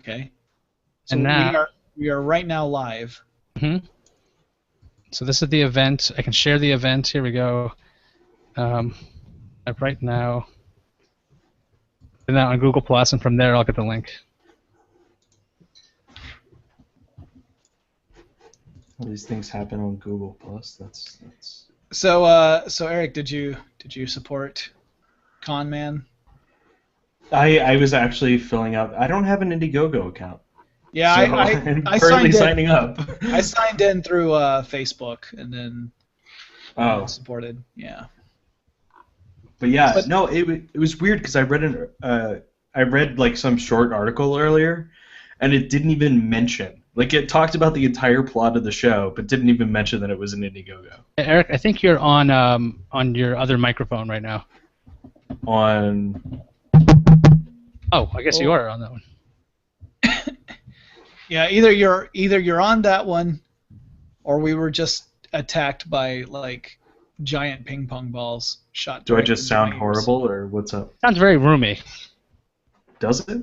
Okay. So And now we are right now live. So this is the event. I can share the event. Here we go. Right now. And now on Google Plus, and from there I'll get the link. All these things happen on Google Plus. That's. So Eric, did you support Con Man? I was actually filling out. I don't have an Indiegogo account. Yeah, so I'm currently signing up. I signed in through Facebook and then supported. Yeah. But yeah, no, it was weird because I read like some short article earlier, and it didn't even mention. Like, it talked about the entire plot of the show, but didn't even mention that it was an Indiegogo. Eric, I think you're on your other microphone right now. On. Oh, I guess you are on that one. Yeah, either you're on that one, or we were just attacked by like giant ping pong balls shot. Do I just sound horrible, or what's up? Sounds very roomy. Does it?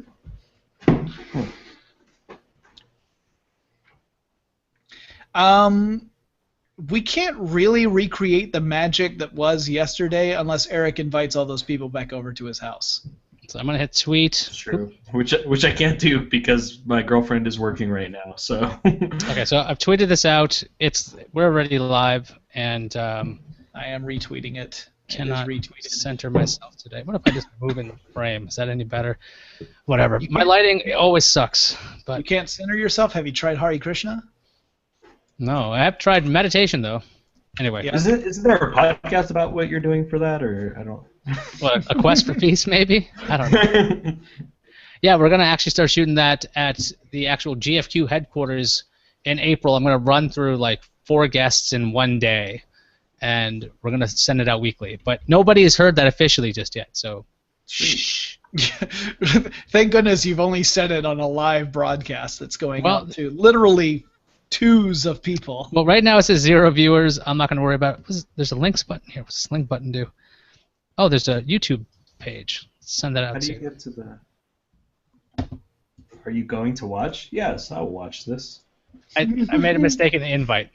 We can't really recreate the magic that was yesterday unless Eric invites all those people back over to his house. So I'm gonna hit tweet. True. Which I can't do because my girlfriend is working right now. So. Okay, so I've tweeted this out. We're already live, and I am retweeting it. Cannot center myself today. What if I just move in the frame? Is that any better? Whatever. My lighting always sucks. But you can't center yourself. Have you tried Hare Krishna? No, I have tried meditation though. Anyway. Yeah. Isn't there a podcast about what you're doing for that, or I don't? What, a quest for peace, maybe? I don't know. Yeah, we're gonna actually start shooting that at the actual GFQ headquarters in April. I'm gonna run through like 4 guests in one day, and we're gonna send it out weekly. But nobody has heard that officially just yet, so. Shh. Thank goodness you've only said it on a live broadcast that's going out to literally twos of people. Well, right now it says 0 viewers. I'm not going to worry about it. There's a links button here. What's this link button do? Oh, there's a YouTube page. Let's send that out. How do you get to the... Are you going to watch? Yes, I'll watch this. I made a mistake in the invite.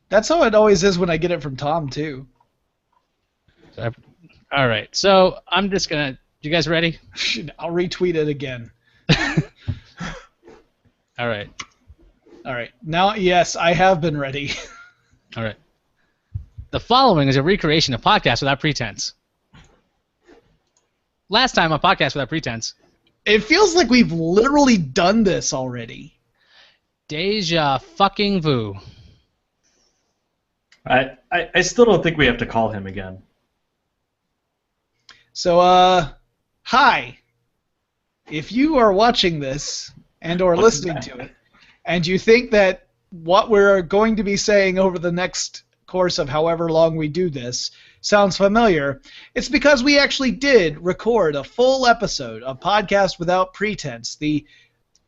That's how it always is when I get it from Tom, too. All right, so I'm just going to... You guys ready? I'll retweet it again. All right. All right. Now, yes, I have been ready. All right. The following is a recreation of Podcast Without Pretense. Last time on Podcast Without Pretense. It feels like we've literally done this already. Deja fucking vu. I still don't think we have to call him again. So, hi. If you are watching this and or listening to it, and you think that what we're going to be saying over the next course of however long we do this sounds familiar, it's because we actually did record a full episode of Podcast Without Pretense, the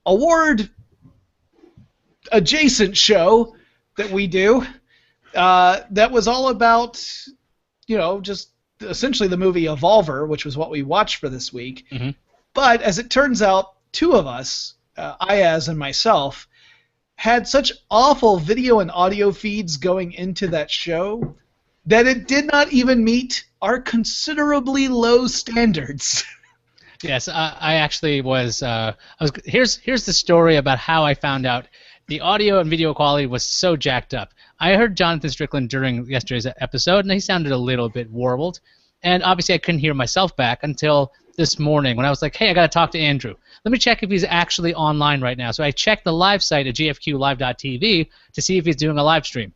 award-adjacent show that we do that was all about, just essentially the movie Evolver, which was what we watched for this week. Mm-hmm. But as it turns out, 2 of us, Ayaz and myself, had such awful video and audio feeds going into that show that it did not even meet our considerably low standards. Yes, I actually was. Here's the story about how I found out the audio and video quality was so jacked up. I heard Jonathan Strickland during yesterday's episode, and he sounded a little bit warbled. And obviously I couldn't hear myself back until this morning when I was like, hey, I got to talk to Andrew. Let me check if he's actually online right now. So I checked the live site at gfqlive.tv to see if he's doing a live stream.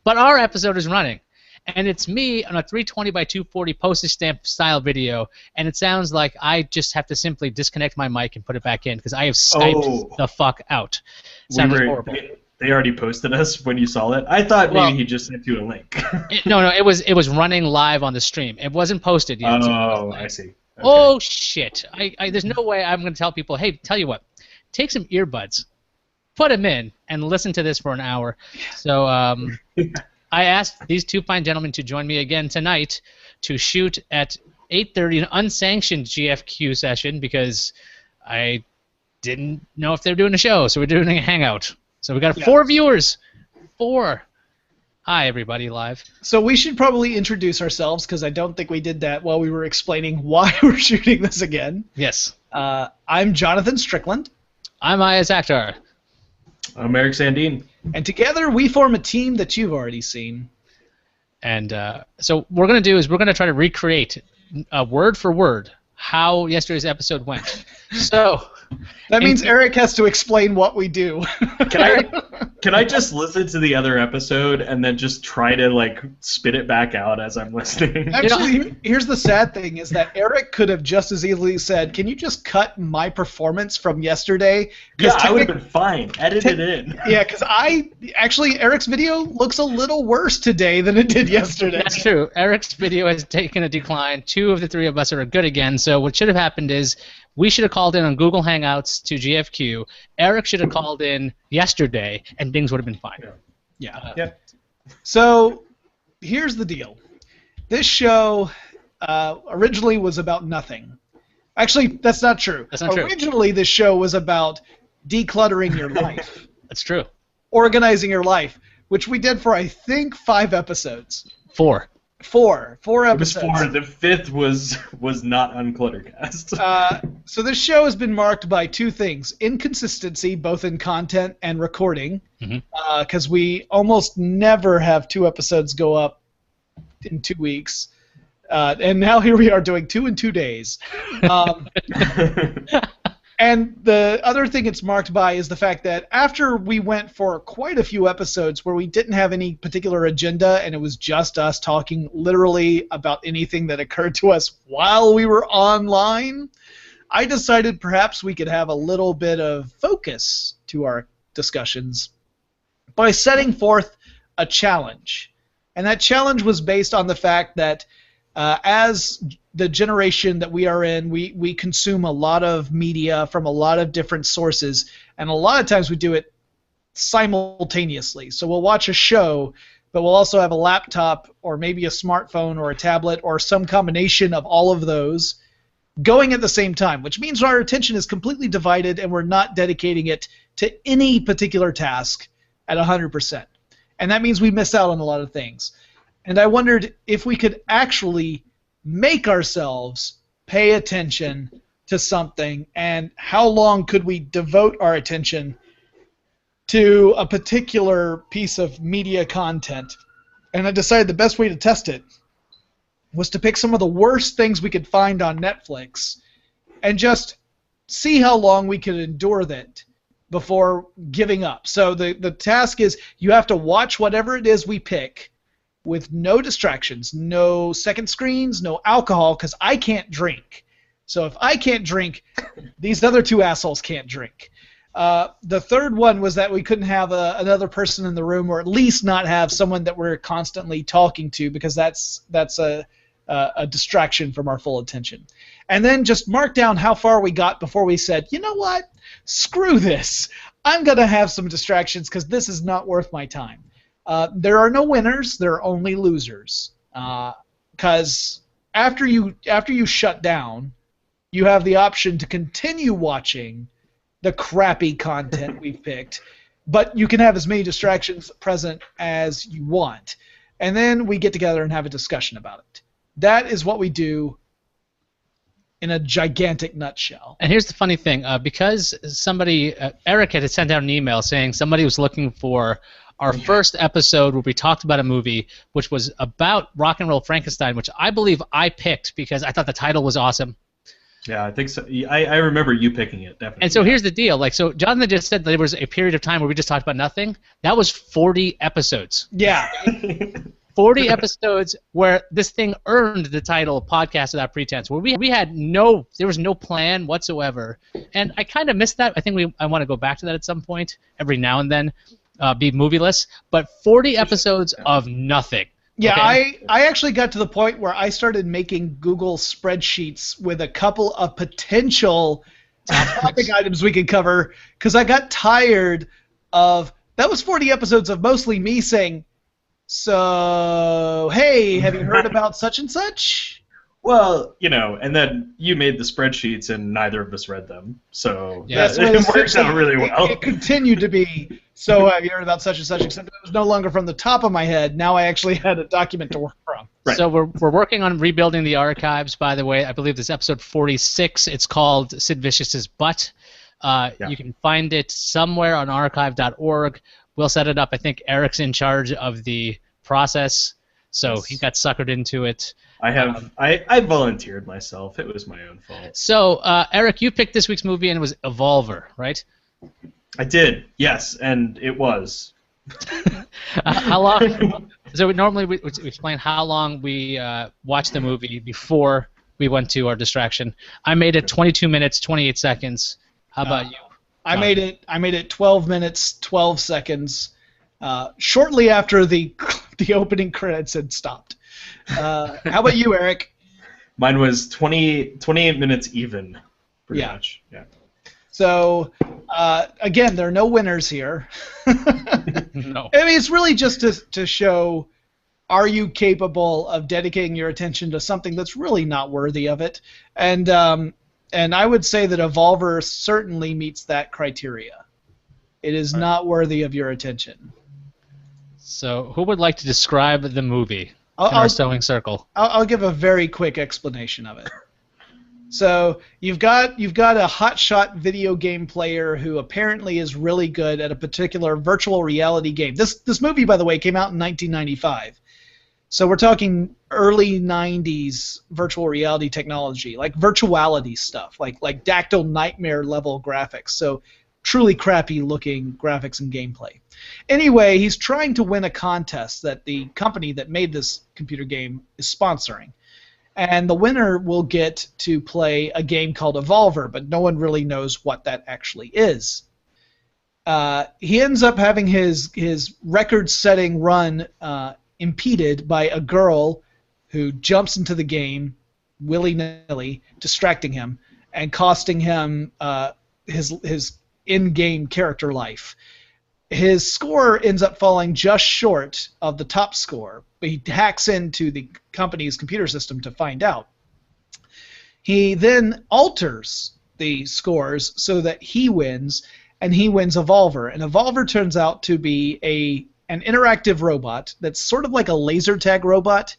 But our episode is running. And it's me on a 320 by 240 postage stamp style video, and it sounds like I just have to simply disconnect my mic and put it back in because I have Skyped the fuck out. Sounds horrible. They already posted us when you saw it. I thought maybe he just sent you a link. No, it was running live on the stream. It wasn't posted yet. Oh, I see. Okay. Oh shit! There's no way I'm going to tell people, hey, tell you what, take some earbuds, put them in, and listen to this for an hour. So I asked these 2 fine gentlemen to join me again tonight to shoot at 8:30, an unsanctioned GFQ session because I didn't know if they were doing a show, so we're doing a hangout. So we got 4 viewers. 4. Hi, everybody, live. So we should probably introduce ourselves because I don't think we did that while we were explaining why we're shooting this again. Yes. I'm Jonathan Strickland. I'm Ayaz Akhtar. I'm Eric Sandine. And together we form a team that you've already seen. And so what we're going to do is we're going to try to recreate word for word how yesterday's episode went. So that means Eric has to explain what we do. Can I just listen to the other episode and then just try to like spit it back out as I'm listening? Actually, here's the sad thing is that Eric could have just as easily said, "Can you just cut my performance from yesterday?" Yeah, I would have been fine. Edit it in. Yeah, because Eric's video looks a little worse today than it did yesterday. That's true. Eric's video has taken a decline. 2 of the 3 of us are good again. So what should have happened is we should have called in on Google Hangouts to GFQ. Eric should have called in yesterday, and things would have been fine. Yeah. So here's the deal. This show originally was about nothing. Actually, that's not true. That's not true. Originally, this show was about decluttering your life. That's true. Organizing your life, which we did for, I think, 5 episodes. 4. 4 episodes. It was 4. The 5th was not Uncluttercast. So this show has been marked by 2 things: inconsistency, both in content and recording, because we almost never have 2 episodes go up in 2 weeks, and now here we are doing 2 in 2 days. And the other thing it's marked by is the fact that after we went for quite a few episodes where we didn't have any particular agenda and it was just us talking literally about anything that occurred to us while we were online, I decided perhaps we could have a little bit of focus to our discussions by setting forth a challenge. And that challenge was based on the fact that as the generation that we are in, we consume a lot of media from a lot of different sources, and a lot of times we do it simultaneously. So we'll watch a show, but we'll also have a laptop or maybe a smartphone or a tablet or some combination of all of those going at the same time, which means our attention is completely divided and we're not dedicating it to any particular task at 100%. And that means we miss out on a lot of things. And I wondered if we could actually make ourselves pay attention to something, and how long could we devote our attention to a particular piece of media content. And I decided the best way to test it was to pick some of the worst things we could find on Netflix and just see how long we could endure that before giving up. So the task is you have to watch whatever it is we pick with no distractions, no second screens, no alcohol, because I can't drink. So if I can't drink, these other 2 assholes can't drink. The third one was that we couldn't have another person in the room, or at least not have someone that we're constantly talking to, because that's a distraction from our full attention. And then just mark down how far we got before we said, you know what, screw this. I'm going to have some distractions because this is not worth my time. There are no winners. There are only losers. Because after you shut down, you have the option to continue watching the crappy content we've picked, but you can have as many distractions present as you want. And then we get together and have a discussion about it. That is what we do in a gigantic nutshell. And here's the funny thing. Because somebody, Eric had sent out an email saying somebody was looking for our first episode where we talked about a movie which was about Rock and Roll Frankenstein, which I believe I picked because I thought the title was awesome. Yeah, I think so. I remember you picking it, definitely. And so here's the deal. So Jonathan just said that there was a period of time where we just talked about nothing. That was 40 episodes. Yeah. 40 episodes where this thing earned the title Podcast Without Pretense, where we had there was no plan whatsoever. And I kind of missed that. I think I want to go back to that at some point, every now and then, be movieless. But 40 episodes of nothing. Yeah, okay? I actually got to the point where I started making Google spreadsheets with a couple of potential topic items we could cover, because I got tired of that was 40 episodes of mostly me saying, so, hey, have you heard about such and such? Well, and then you made the spreadsheets and neither of us read them, so it works out really well. It continued to be, so have you heard about such and such, except it was no longer from the top of my head. Now I actually had a document to work from. Right. So we're working on rebuilding the archives, by the way. I believe this is episode 46. It's called Sid Vicious's Butt. You can find it somewhere on archive.org. We'll set it up. I think Eric's in charge of the process, so he got suckered into it. I volunteered myself. It was my own fault. So, Eric, you picked this week's movie, and it was Evolver, right? I did, yes, and it was. How long? So normally we explain how long we watched the movie before we went to our distraction. I made it 22 minutes, 28 seconds. How about you? I made it 12 minutes, 12 seconds. Shortly after the opening credits had stopped. How about you, Eric? Mine was 28 minutes even, pretty much. Yeah. So, again, there are no winners here. No. I mean, it's really just to show, are you capable of dedicating your attention to something that's really not worthy of it? And I would say that Evolver certainly meets that criteria. It is not worthy of your attention. So, who would like to describe the movie in our sewing circle? I'll give a very quick explanation of it. So you've got a hotshot video game player who apparently is really good at a particular virtual reality game. This movie, by the way, came out in 1995. So we're talking early 90s virtual reality technology, like virtuality stuff, like Dactyl Nightmare level graphics. So truly crappy looking graphics and gameplay. Anyway, he's trying to win a contest that the company that made this computer game is sponsoring. And the winner will get to play a game called Evolver, but no one really knows what that actually is. He ends up having his record-setting run impeded by a girl who jumps into the game willy-nilly, distracting him, and costing him his in-game character life. His score ends up falling just short of the top score, but he hacks into the company's computer system to find out. He then alters the scores so that he wins, and he wins Evolver. And Evolver turns out to be an interactive robot that's sort of like a laser tag robot,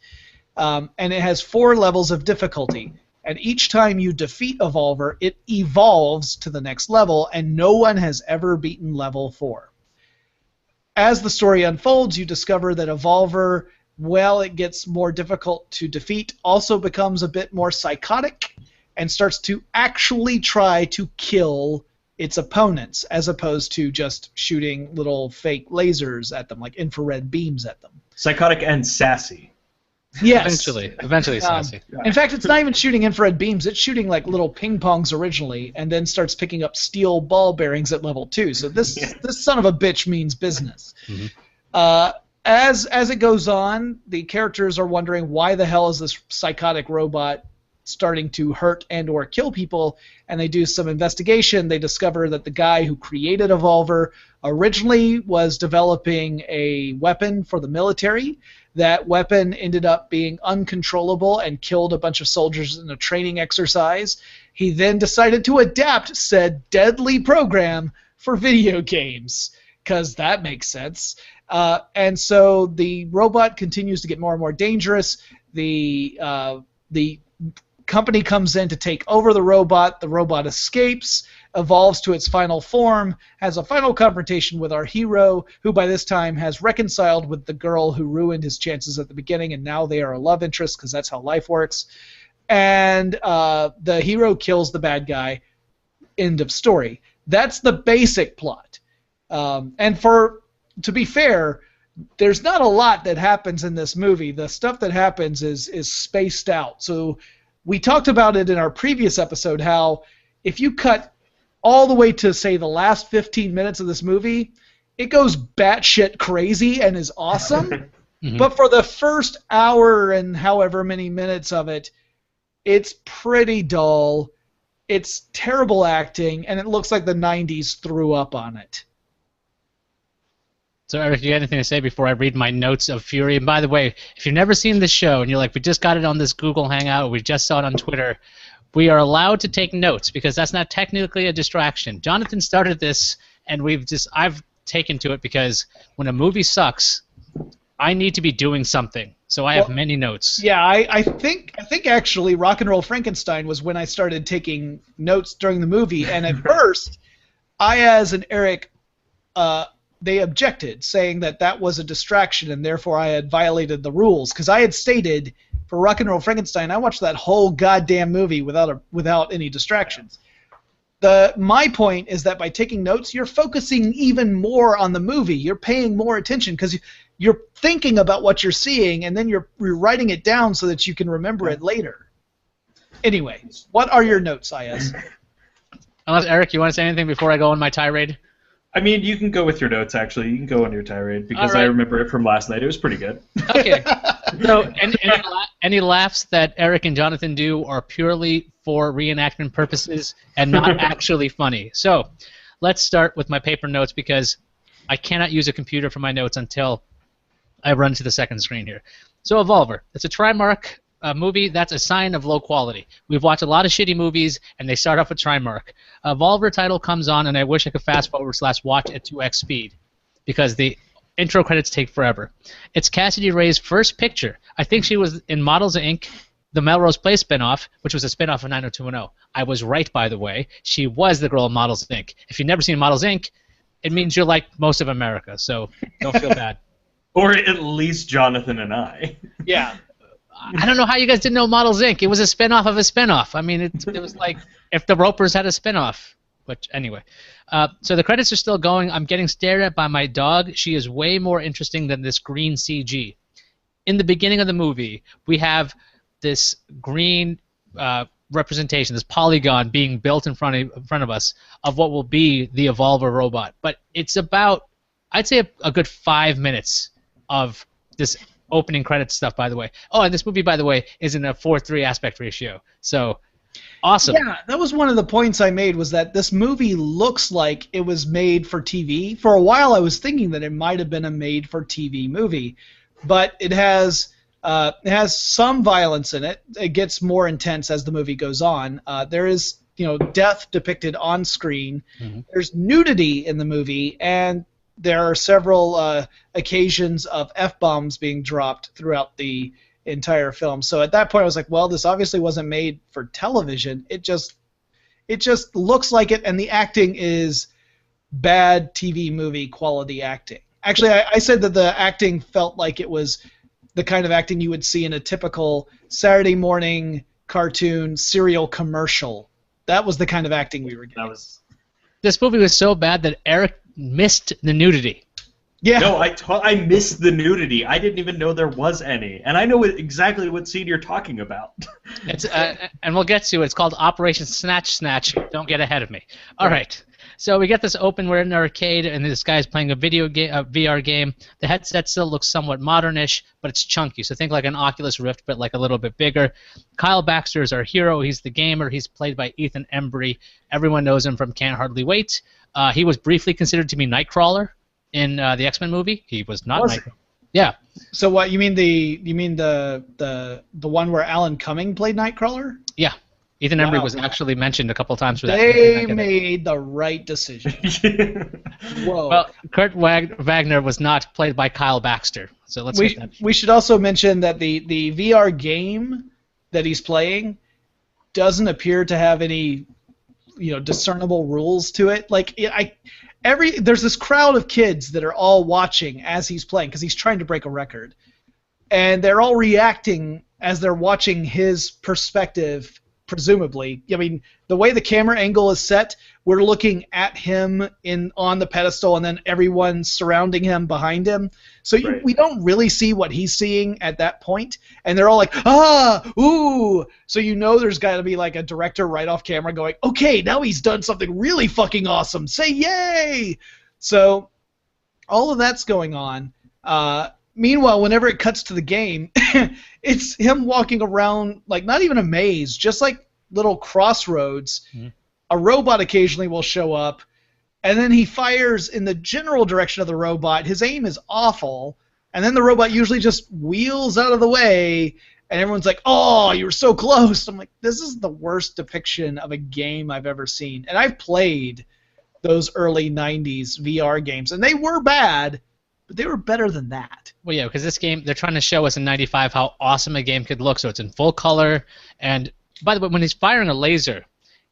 and it has 4 levels of difficulty. And each time you defeat Evolver, it evolves to the next level, and no one has ever beaten level 4. As the story unfolds, you discover that Evolver, while it gets more difficult to defeat, also becomes a bit more psychotic and starts to actually try to kill its opponents, as opposed to just shooting little fake lasers at them, like infrared beams at them. Psychotic and sassy. Yes. Eventually sassy. In fact, it's not even shooting infrared beams. It's shooting like little ping pongs originally, and then starts picking up steel ball bearings at level 2. So this son of a bitch means business. Mm-hmm. As it goes on, the characters are wondering why the hell is this psychotic robot starting to hurt and or kill people, and they do some investigation. They discover that the guy who created Evolver originally was developing a weapon for the military. That weapon ended up being uncontrollable and killed a bunch of soldiers in a training exercise. He then decided to adapt said deadly program for video games, because that makes sense. And so the robot continues to get more and more dangerous. The company comes in to take over the robot. The robot escapes, evolves to its final form, has a final confrontation with our hero, who by this time has reconciled with the girl who ruined his chances at the beginning, and now they are a love interest, because that's how life works. And the hero kills the bad guy. End of story. That's the basic plot. And to be fair, there's not a lot that happens in this movie. The stuff that happens is spaced out. So we talked about it in our previous episode, how if you cut all the way to, say, the last 15 minutes of this movie, it goes batshit crazy and is awesome. Mm-hmm. But for the first hour and however many minutes of it, it's pretty dull. It's terrible acting, and it looks like the 90s threw up on it. So, Eric, you got anything to say before I read my notes of fury? And by the way, if you've never seen this show and you're like, we just got it on this Google Hangout, or we just saw it on Twitter, we are allowed to take notes because that's not technically a distraction. Jonathan started this, and I've taken to it because when a movie sucks, I need to be doing something. So I have many notes. Yeah, I think actually Rock and Roll Frankenstein was when I started taking notes during the movie, and at first, Ayaz and Eric, they objected, saying that was a distraction and therefore I had violated the rules, because I had stated for Rock and Roll Frankenstein I watched that whole goddamn movie without any distractions. My point is that by taking notes, you're focusing even more on the movie. You're paying more attention because you're thinking about what you're seeing, and then you're writing it down so that you can remember it later. Anyway, what are your notes, Ayaz? Unless, Eric, you want to say anything before I go on my tirade? I mean, you can go with your notes, actually. You can go on your tirade, because I remember it from last night. It was pretty good. Okay. So, any laughs that Eric and Jonathan do are purely for reenactment purposes and not actually funny. So, let's start with my paper notes, because I cannot use a computer for my notes until I run to the second screen here. So, Evolver. It's a Trimark movie. That's a sign of low quality. We've watched a lot of shitty movies, and they start off with Trimark. A Evolver title comes on, and I wish I could fast forward / watch at 2x speed, because the intro credits take forever. It's Cassidy Ray's first picture. I think she was in Models Inc., the Melrose Place spinoff, which was a spinoff of 90210. I was right, by the way. She was the girl in Models Inc. If you've never seen Models Inc., it means you're like most of America, so don't feel bad. Or at least Jonathan and I. Yeah. I don't know how you guys didn't know Models Inc. It was a spinoff of a spinoff. I mean, it was like if the Ropers had a spinoff. Which, anyway. So the credits are still going. I'm getting stared at by my dog. She is way more interesting than this green CG. In the beginning of the movie, we have this green representation, this polygon being built in front of us of what will be the Evolver robot. But it's about, I'd say, a good 5 minutes of this opening credits stuff, by the way. Oh, and this movie, by the way, is in a 4:3 aspect ratio. So, awesome. Yeah, that was one of the points I made, was that this movie looks like it was made for TV. For a while, I was thinking that it might have been a made-for-TV movie, but it has some violence in it. It gets more intense as the movie goes on. There is, death depicted on screen. Mm-hmm. There's nudity in the movie, and there are several occasions of F-bombs being dropped throughout the entire film. So at that point I was like, well, this obviously wasn't made for television. It just looks like it, and the acting is bad TV movie quality acting. Actually, I said that the acting felt like it was the kind of acting you would see in a typical Saturday morning cartoon serial commercial. That was the kind of acting we were getting. This movie was so bad that Eric missed the nudity. Yeah. No, I missed the nudity. I didn't even know there was any, and I know exactly what scene you're talking about. It's and we'll get to it. It's called Operation Snatch. Don't get ahead of me. All right. So we get this open. We're in an arcade, and this guy's playing a VR game. The headset still looks somewhat modernish, but it's chunky. So think like an Oculus Rift, but like a little bit bigger. Kyle Baxter is our hero. He's the gamer. He's played by Ethan Embry. Everyone knows him from Can't Hardly Wait. He was briefly considered to be Nightcrawler in the X-Men movie. He was not Nightcrawler. Yeah. So what you mean the one where Alan Cumming played Nightcrawler? Yeah. Ethan Embry was actually mentioned a couple times for that. They made the right decision. Whoa. Well, Kurt Wagner was not played by Kyle Baxter. So let's get that. We should also mention that the VR game that he's playing doesn't appear to have any discernible rules to it. Like there's this crowd of kids that are all watching as he's playing, because he's trying to break a record, and they're all reacting as they're watching his perspective. Presumably, I mean, the way the camera angle is set, we're looking at him on the pedestal, and then everyone surrounding him behind him. So we don't really see what he's seeing at that point, and they're all like, ooh. So there's got to be like a director right off camera going, okay, now he's done something really fucking awesome. Say yay! So all of that's going on. Meanwhile, whenever it cuts to the game, it's him walking around, like not even a maze, just like little crossroads. Mm-hmm. A robot occasionally will show up. and then he fires in the general direction of the robot. His aim is awful, and then the robot usually just wheels out of the way, and everyone's like, "Oh, you were so close." I'm like, this is the worst depiction of a game I've ever seen. And I've played those early 90s VR games, and they were bad, but they were better than that. Well, yeah, because this game, they're trying to show us in 95 how awesome a game could look, so it's in full color. And, by the way, when he's firing a laser,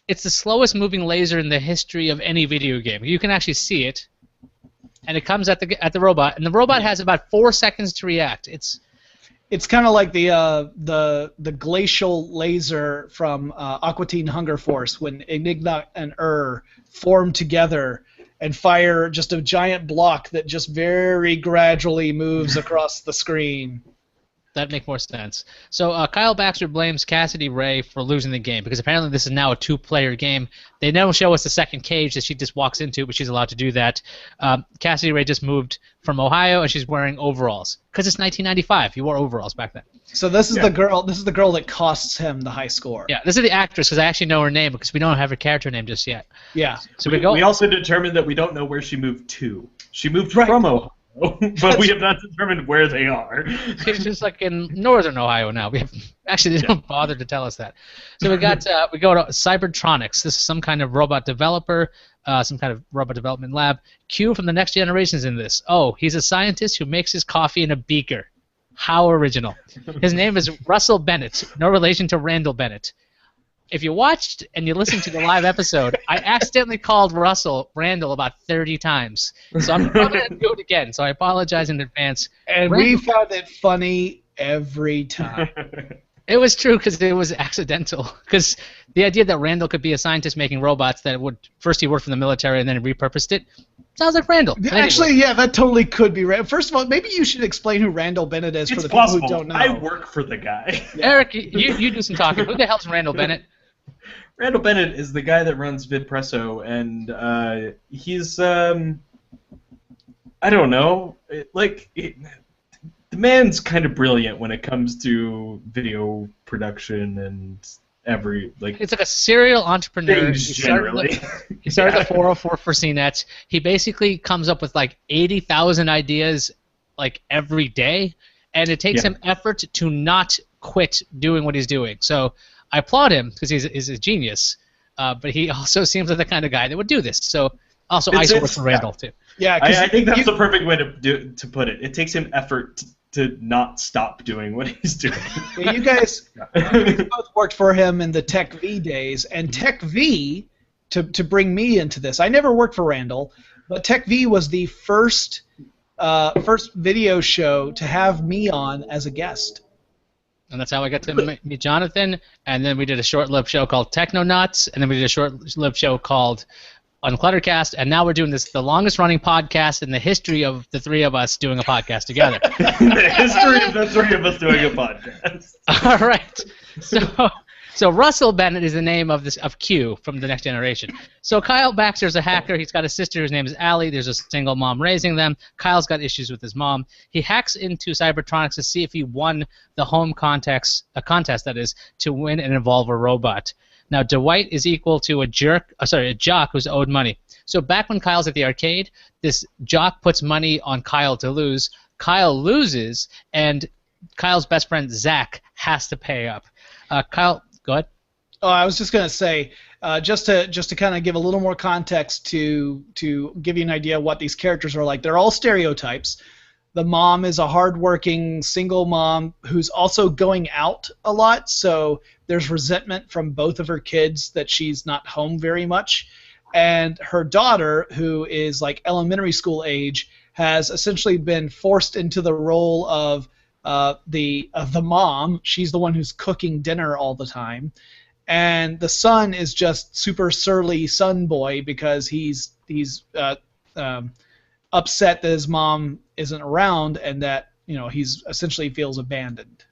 it's the slowest moving laser in the history of any video game. You can actually see it, and it comes at the robot, and the robot has about 4 seconds to react. It's kind of like the glacial laser from Aqua Teen Hunger Force when Enigma and form together and fire just a giant block that just very gradually moves across the screen. That'd make more sense. So Kyle Baxter blames Cassidy Ray for losing the game because apparently this is now a 2-player game. They don't show us the second cage that she just walks into, but she's allowed to do that. Cassidy Ray just moved from Ohio, and she's wearing overalls because it's 1995. You wore overalls back then. So this is the girl. This is the girl that costs him the high score. Yeah, this is the actress because I actually know her name because we don't have her character name just yet. Yeah. So we also determined that we don't know where she moved to. She moved from Ohio. But we have not determined where they are. It's just like in northern Ohio now. They don't bother to tell us that. So we go to Cybertronics. This is some kind of robot developer, some kind of robot development lab. Q from the Next Generation is in this. Oh, he's a scientist who makes his coffee in a beaker. How original. His name is Russell Bennett, no relation to Randall Bennett. If you watched and you listened to the live episode, I accidentally called Randall about 30 times. So I'm probably going to do it again, so I apologize in advance. And we found it funny every time. It was true because it was accidental. Because the idea that Randall could be a scientist making robots that would first he worked for the military and then he repurposed it sounds like Randall. Actually, yeah, that totally could be Randall. First of all, maybe you should explain who Randall Bennett is for the people who don't know. I work for the guy. Eric, you do some talking. Who the hell's Randall Bennett? Randall Bennett is the guy that runs VidPresso, and he's I don't know, the man's kind of brilliant when it comes to video production and it's like a serial entrepreneur. He started at 404 for CNET. He basically comes up with like 80,000 ideas like every day, and it takes him effort to not quit doing what he's doing. So I applaud him because he's a genius, but he also seems like the kind of guy that would do this. So also I work for Randall too. Yeah, I think that's the perfect way to put it. It takes him effort to not stop doing what he's doing. Yeah, you guys both worked for him in the Tech V days, and Tech V, to bring me into this, I never worked for Randall, but Tech V was the first video show to have me on as a guest. And that's how I got to meet Jonathan, and then we did a short-lived show called Technonauts, and then we did a short-lived show called Uncluttercast, and now we're doing the longest-running podcast in the history of the three of us doing a podcast together. The history of the three of us doing a podcast. All right. So Russell Bennett is the name of Q from the Next Generation. So Kyle Baxter's a hacker. He's got a sister whose name is Allie. There's a single mom raising them. Kyle's got issues with his mom. He hacks into Cybertronics to see if he won the home contest that is, to win and involve a robot. Now Dwight is equal to a jock who's owed money. So back when Kyle's at the arcade, this jock puts money on Kyle to lose. Kyle loses, and Kyle's best friend Zach has to pay up. Kyle. Go ahead. Oh, I was just going to say, just to kind of give a little more context to give you an idea of what these characters are like. They're all stereotypes. The mom is a hardworking single mom who's also going out a lot, so there's resentment from both of her kids that she's not home very much. And her daughter, who is like elementary school age, has essentially been forced into the role of the mom. She's the one who's cooking dinner all the time, and the son is just super surly son boy because he's upset that his mom isn't around and that he's essentially feels abandoned.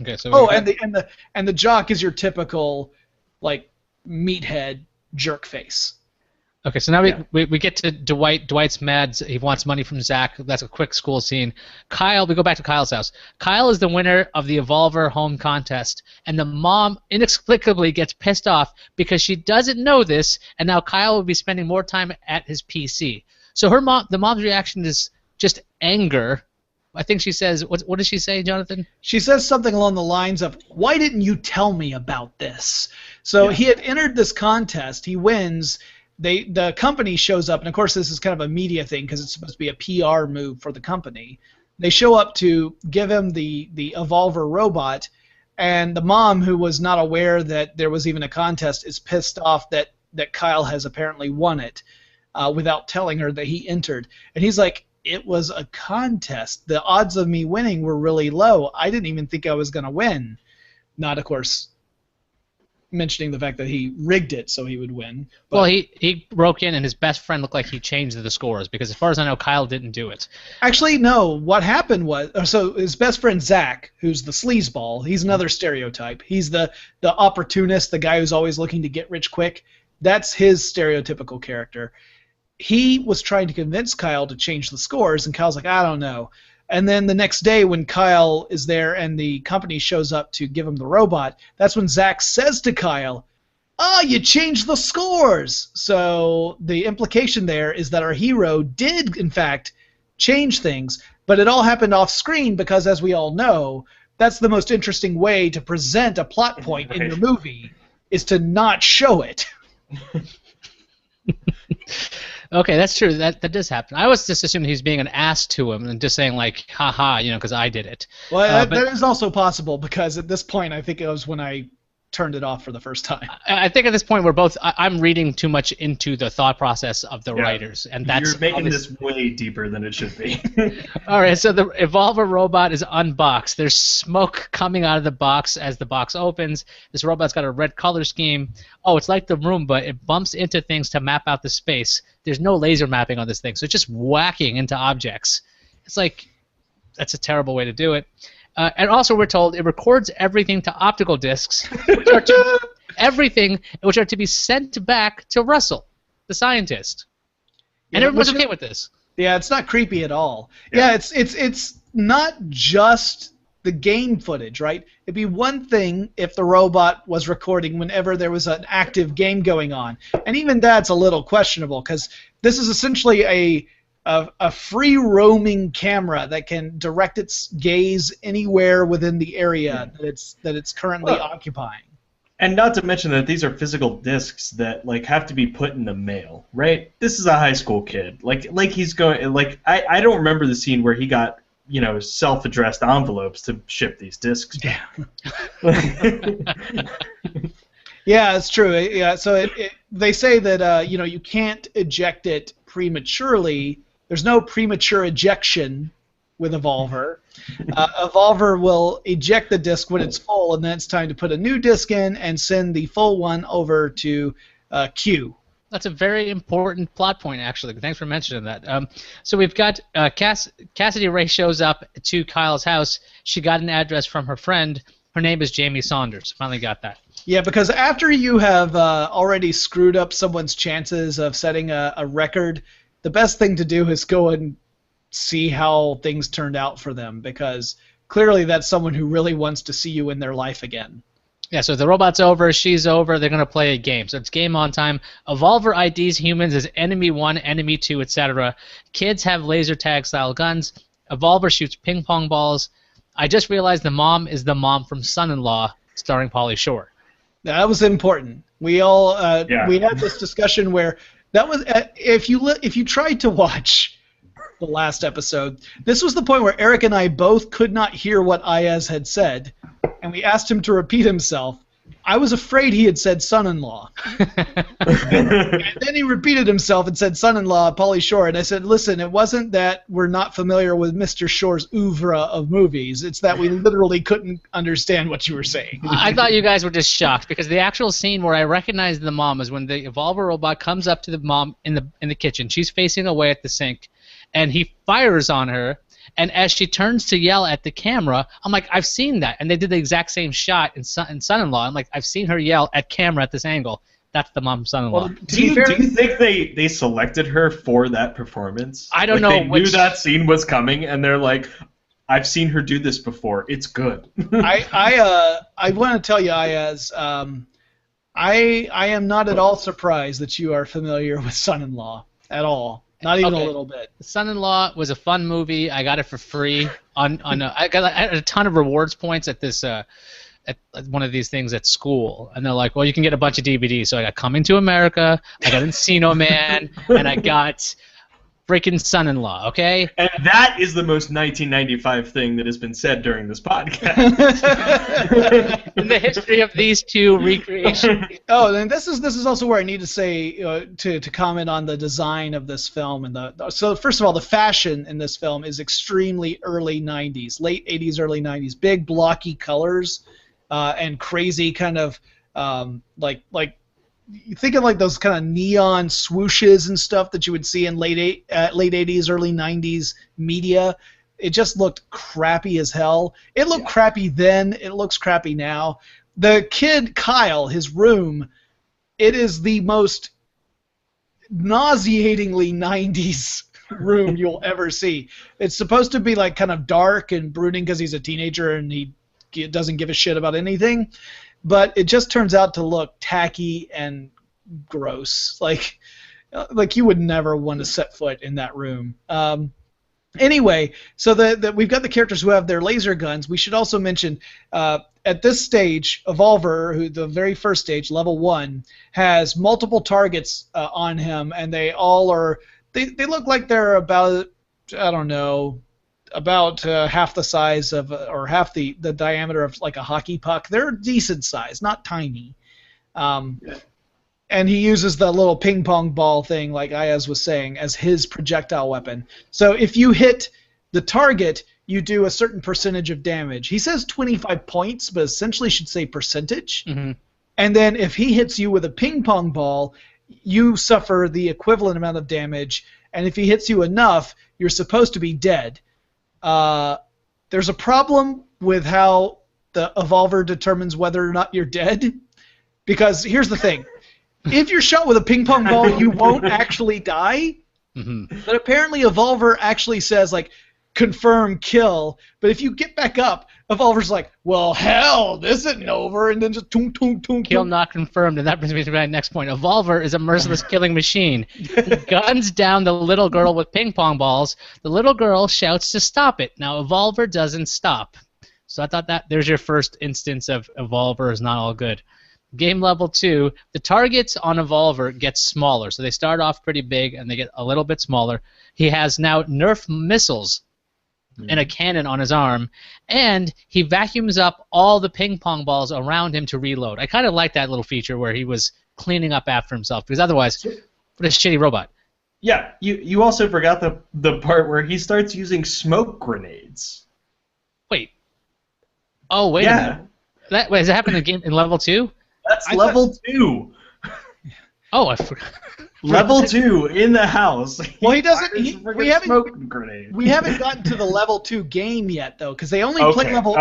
Okay, so and the jock is your typical like meathead jerk face. Okay, so now we get to Dwight. Dwight's mad. He wants money from Zach. That's a quick school scene. Kyle, we go back to Kyle's house. Kyle is the winner of the Evolver home contest, and the mom inexplicably gets pissed off because she doesn't know this, and now Kyle will be spending more time at his PC. So the mom's reaction is just anger. I think she says, what does she say, Jonathan? She says something along the lines of, "Why didn't you tell me about this?" So he had entered this contest. He wins. The company shows up, and of course this is kind of a media thing because it's supposed to be a PR move for the company. They show up to give him the Evolver robot, and the mom, who was not aware that there was even a contest, is pissed off that Kyle has apparently won it without telling her that he entered. And he's like, "It was a contest. The odds of me winning were really low. I didn't even think I was going to win." Not, of course, mentioning the fact that he rigged it so he would win. But well, he broke in, and his best friend looked like he changed the scores, because as far as I know, Kyle didn't do it. Actually, no. What happened was, so his best friend Zach, who's the sleazeball, he's another stereotype. He's the opportunist, the guy who's always looking to get rich quick. That's his stereotypical character. He was trying to convince Kyle to change the scores, and Kyle's like, "I don't know." And then the next day when Kyle is there and the company shows up to give him the robot, that's when Zach says to Kyle, "Oh, you changed the scores!" So the implication there is that our hero did, in fact, change things, but it all happened off screen because, as we all know, that's the most interesting way to present a plot point in your movie, is to not show it. Okay, that's true. That does happen. I was just assuming he's being an ass to him and just saying, like, haha, because I did it. Well, that is also possible, because at this point I think it was when I turned it off for the first time. I think at this point I'm reading too much into the thought process of the writers, and that's you're making this way deeper than it should be. All right, so the Evolver robot is unboxed. There's smoke coming out of the box as the box opens. This robot's got a red color scheme. Oh, it's like the Roomba. It bumps into things to map out the space. There's no laser mapping on this thing, so it's just whacking into objects. It's like, that's a terrible way to do it. And also, we're told it records everything to optical discs, which are to be sent back to Russell, the scientist. And everyone's okay with this. Yeah, it's not creepy at all. Yeah, it's not just the game footage, right? It'd be one thing if the robot was recording whenever there was an active game going on, and even that's a little questionable, because this is essentially a free-roaming camera that can direct its gaze anywhere within the area that it's currently occupying. And not to mention that these are physical discs that have to be put in the mail, right? This is a high school kid. He's going I don't remember the scene where he got self-addressed envelopes to ship these discs. Yeah. Yeah, it's true. Yeah, so they say that you can't eject it prematurely. There's no premature ejection with Evolver. Evolver will eject the disc when it's full, and then it's time to put a new disc in and send the full one over to Q. That's a very important plot point, actually. Thanks for mentioning that. So we've got Cassidy Ray shows up to Kyle's house. She got an address from her friend. Her name is Jamie Saunders. Finally got that. Yeah, because after you have already screwed up someone's chances of setting a record, the best thing to do is go and see how things turned out for them, because clearly that's someone who really wants to see you in their life again. Yeah, so the robot's over, she's over, they're going to play a game. So it's game on time. Evolver IDs humans as Enemy 1, Enemy 2, etc. Kids have laser tag-style guns. Evolver shoots ping-pong balls. I just realized the mom is the mom from Son-in-Law, starring Pauly Shore. That was important. We all we had this discussion where that was if you tried to watch the last episode, this was the point where Eric and I both could not hear what Ayaz had said, and we asked him to repeat himself. I was afraid he had said son-in-law. And then he repeated himself and said son-in-law, Pauly Shore, and I said, listen, it wasn't that we're not familiar with Mr. Shore's oeuvre of movies. It's that we literally couldn't understand what you were saying. I thought you guys were just shocked, because the actual scene where I recognized the mom is when the Evolver robot comes up to the mom in the kitchen. She's facing away at the sink, and he fires on her. And as she turns to yell at the camera, I'm like, I've seen that. And they did the exact same shot in Son-in-Law. I'm like, I've seen her yell at camera at this angle. That's the mom son-in-law. Well, Do you think they selected her for that performance? I don't like, know They which... knew that scene was coming, and they're like, "I've seen her do this before. It's good." I want to tell you, Ayaz, I am not at all surprised that you are familiar with Son-in-Law at all. Not even a little bit. Son-in-Law was a fun movie. I got it for free I had a ton of rewards points at this at one of these things at school, and they're like, well, you can get a bunch of DVDs. So I got Coming to America, I got Encino Man, and I got freaking Son-in-Law, okay? And that is the most 1995 thing that has been said during this podcast. In the history of these two recreations. Oh, and this is also where I need to say to comment on the design of this film so first of all, the fashion in this film is extremely early 90s, late 80s, early 90s, big blocky colors and crazy kind of like you think of like those kind of neon swooshes and stuff that you would see in late 80s, early 90s media. It just looked crappy as hell. It looked crappy then. It looks crappy now. The kid, Kyle, his room, it is the most nauseatingly 90s room you'll ever see. It's supposed to be like kind of dark and brooding because he's a teenager and he doesn't give a shit about anything. But it just turns out to look tacky and gross. Like you would never want to set foot in that room. Anyway, so we've got the characters who have their laser guns. We should also mention at this stage, Evolver, who the very first stage, level 1, has multiple targets on him, and they all are. They look like they're about, I don't know, about half the size of, or half the diameter of like a hockey puck. They're decent size, not tiny. And he uses the little ping pong ball thing, like Ayaz was saying, as his projectile weapon. So if you hit the target, you do a certain percentage of damage. He says 25 points, but essentially should say percentage. Mm-hmm. And then if he hits you with a ping pong ball, you suffer the equivalent amount of damage. And if he hits you enough, you're supposed to be dead. There's a problem with how the Evolver determines whether or not you're dead, because here's the thing. If you're shot with a ping pong ball, you won't actually die, but apparently Evolver actually says, like, confirm kill, but if you get back up, Evolver's like, well, hell, this isn't over, and then just toom, toom, toom, kill toom. not confirmed, and that brings me to my next point. Evolver is a merciless killing machine. He guns down the little girl with ping pong balls. The little girl shouts to stop it. Now, Evolver doesn't stop. So I thought that there's your first instance of Evolver is not all good. Game level 2, the targets on Evolver get smaller. So they start off pretty big, and they get a little bit smaller. He has now Nerf missiles and a cannon on his arm, and he vacuums up all the ping pong balls around him to reload. I kind of like that little feature where he was cleaning up after himself, because otherwise, what a shitty robot. Yeah, you also forgot the part where he starts using smoke grenades. Wait. Oh, wait a minute. Wait, does that happen in level 2? That's level 2. Oh, I forgot. Level 2 in the house. Well, he doesn't. We haven't gotten to the level 2 game yet, though, because they only play level.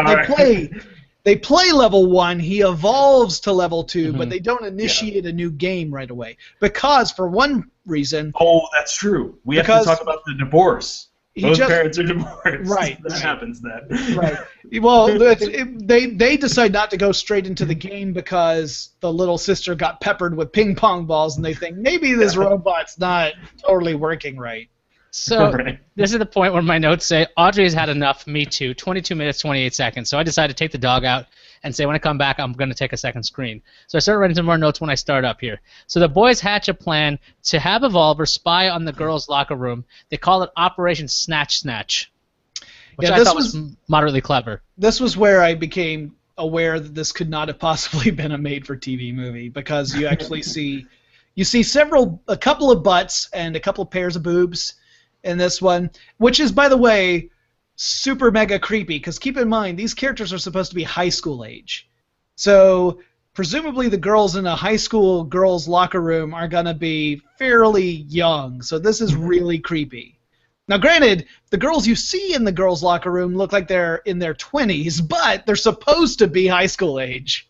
They play level 1. He evolves to level 2, but they don't initiate a new game right away because, for one reason. Oh, that's true. We have to talk about the divorce. Both parents are divorced. Right. That happens then. Right. Well, they decide not to go straight into the game because the little sister got peppered with ping pong balls, and they think maybe this robot's not totally working right. So this is the point where my notes say, Audrey has had enough, me too, 22 minutes, 28 seconds. So I decided to take the dog out and say when I come back, I'm going to take a second screen. So I started writing some more notes when I start up here. So the boys hatch a plan to have Evolver spy on the girls' locker room. They call it Operation Snatch Snatch, which I thought was moderately clever. This was where I became aware that this could not have possibly been a made-for-TV movie, because you actually see a couple of butts and a couple of pairs of boobs in this one, which is, by the way, super mega creepy, because keep in mind, these characters are supposed to be high school age. So presumably the girls in a high school girls' locker room are going to be fairly young, so this is really creepy. Now, granted, the girls you see in the girls' locker room look like they're in their 20s, but they're supposed to be high school age.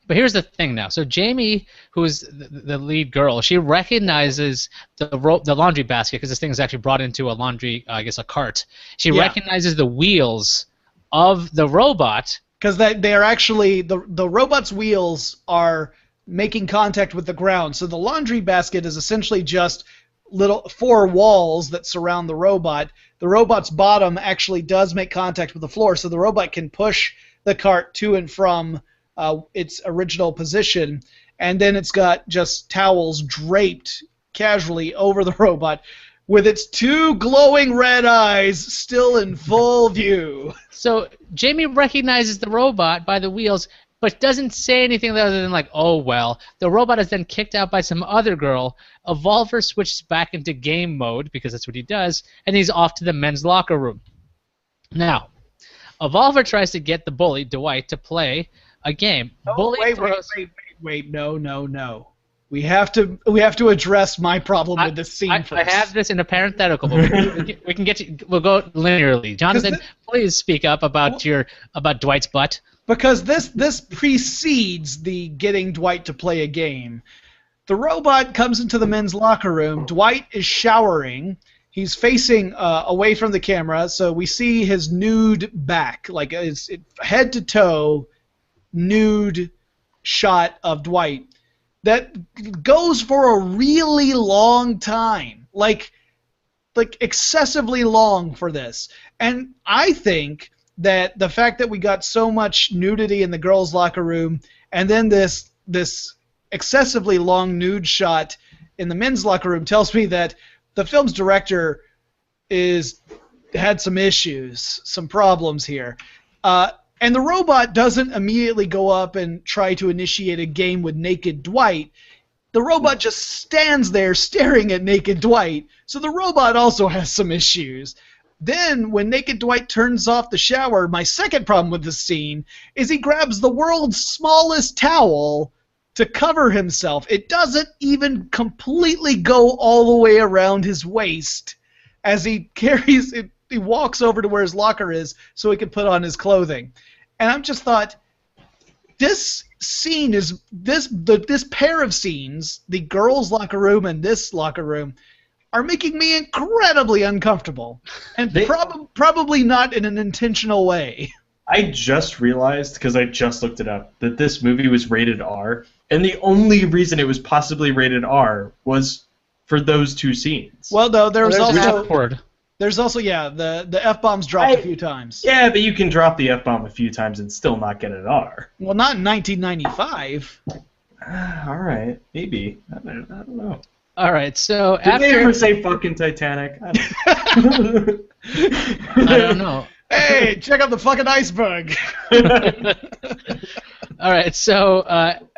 But here's the thing now. So Jamie, who's the lead girl, she recognizes the laundry basket because this thing is actually brought into a laundry, I guess, a cart. She recognizes the wheels of the robot. Because they are actually the robot's wheels are making contact with the ground. So the laundry basket is essentially just little 4 walls that surround the robot. The robot's bottom actually does make contact with the floor, so the robot can push the cart to and from its original position, and then it's got just towels draped casually over the robot with its 2 glowing red eyes still in full view. So Jamie recognizes the robot by the wheels, but doesn't say anything other than like, oh well. The robot is then kicked out by some other girl. Evolver switches back into game mode, because that's what he does, and he's off to the men's locker room. Now, Evolver tries to get the bully, Dwight, to play a game. Oh, wait, no. We have to address my problem with this scene first. I have this in a parenthetical, but we can get you. We'll go linearly. Jonathan, please speak up about Dwight's butt. Because this precedes the getting Dwight to play a game. The robot comes into the men's locker room. Dwight is showering. He's facing away from the camera, so we see his nude back, like it's head to toe, nude shot of Dwight. That goes for a really long time, like excessively long for this. And I think that the fact that we got so much nudity in the girls' locker room, and then this excessively long nude shot in the men's locker room, tells me that the film's director had some issues, some problems here. And the robot doesn't immediately go up and try to initiate a game with naked Dwight. The robot just stands there staring at naked Dwight. So the robot also has some issues. Then, when naked Dwight turns off the shower, my second problem with this scene is he grabs the world's smallest towel to cover himself. It doesn't even completely go all the way around his waist as he carries it. He walks over to where his locker is so he can put on his clothing. And I just thought, this scene is this pair of scenes, the girls' locker room and this locker room, are making me incredibly uncomfortable, and probably not in an intentional way. I just realized, because I just looked it up, that this movie was rated R, and the only reason it was possibly rated R was for those 2 scenes. Well, no, there's also the F-bombs dropped a few times. Yeah, but you can drop the F-bomb a few times and still not get an R. Well, not in 1995. All right, maybe. I don't know. All right, so Did they ever say fucking Titanic? I don't know. Hey, check out the fucking iceberg. All right, so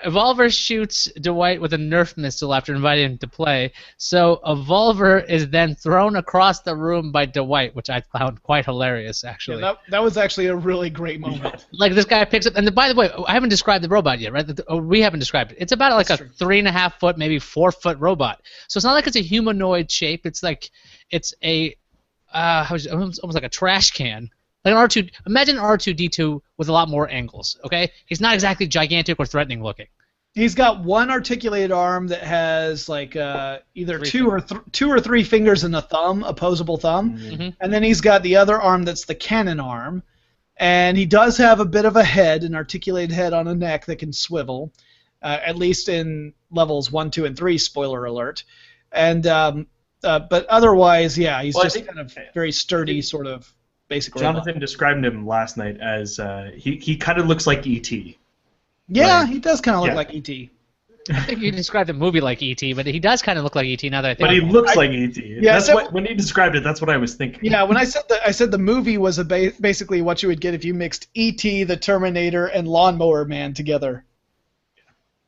Evolver shoots Dwight with a Nerf missile after inviting him to play. So Evolver is then thrown across the room by Dwight, which I found quite hilarious, actually. Yeah, that was actually a really great moment. Like, this guy picks up, and by the way, I haven't described the robot yet, right? We haven't described it. It's about like a 3.5 foot, maybe 4 foot robot. So it's not like it's a humanoid shape. It's like it's a almost like a trash can. Like an R2, imagine an R2-D2 with a lot more angles, okay? He's not exactly gigantic or threatening looking. He's got one articulated arm that has like either two or three fingers and a thumb, opposable thumb, and then he's got the other arm that's the cannon arm, and he does have a bit of a head, an articulated head on a neck that can swivel, at least in levels 1, 2, and 3. Spoiler alert, and but otherwise, yeah, he's just kind of very sturdy, sort of. Basically, Jonathan described him last night as he kind of looks like E.T. Yeah, he does kind of look like E.T. I think you described the movie like E.T., but he does kind of look like E.T. now that I think. But he looks like E.T. Yeah, when he described it, that's what I was thinking. Yeah, when I said the movie was basically what you would get if you mixed E.T., the Terminator, and Lawnmower Man together.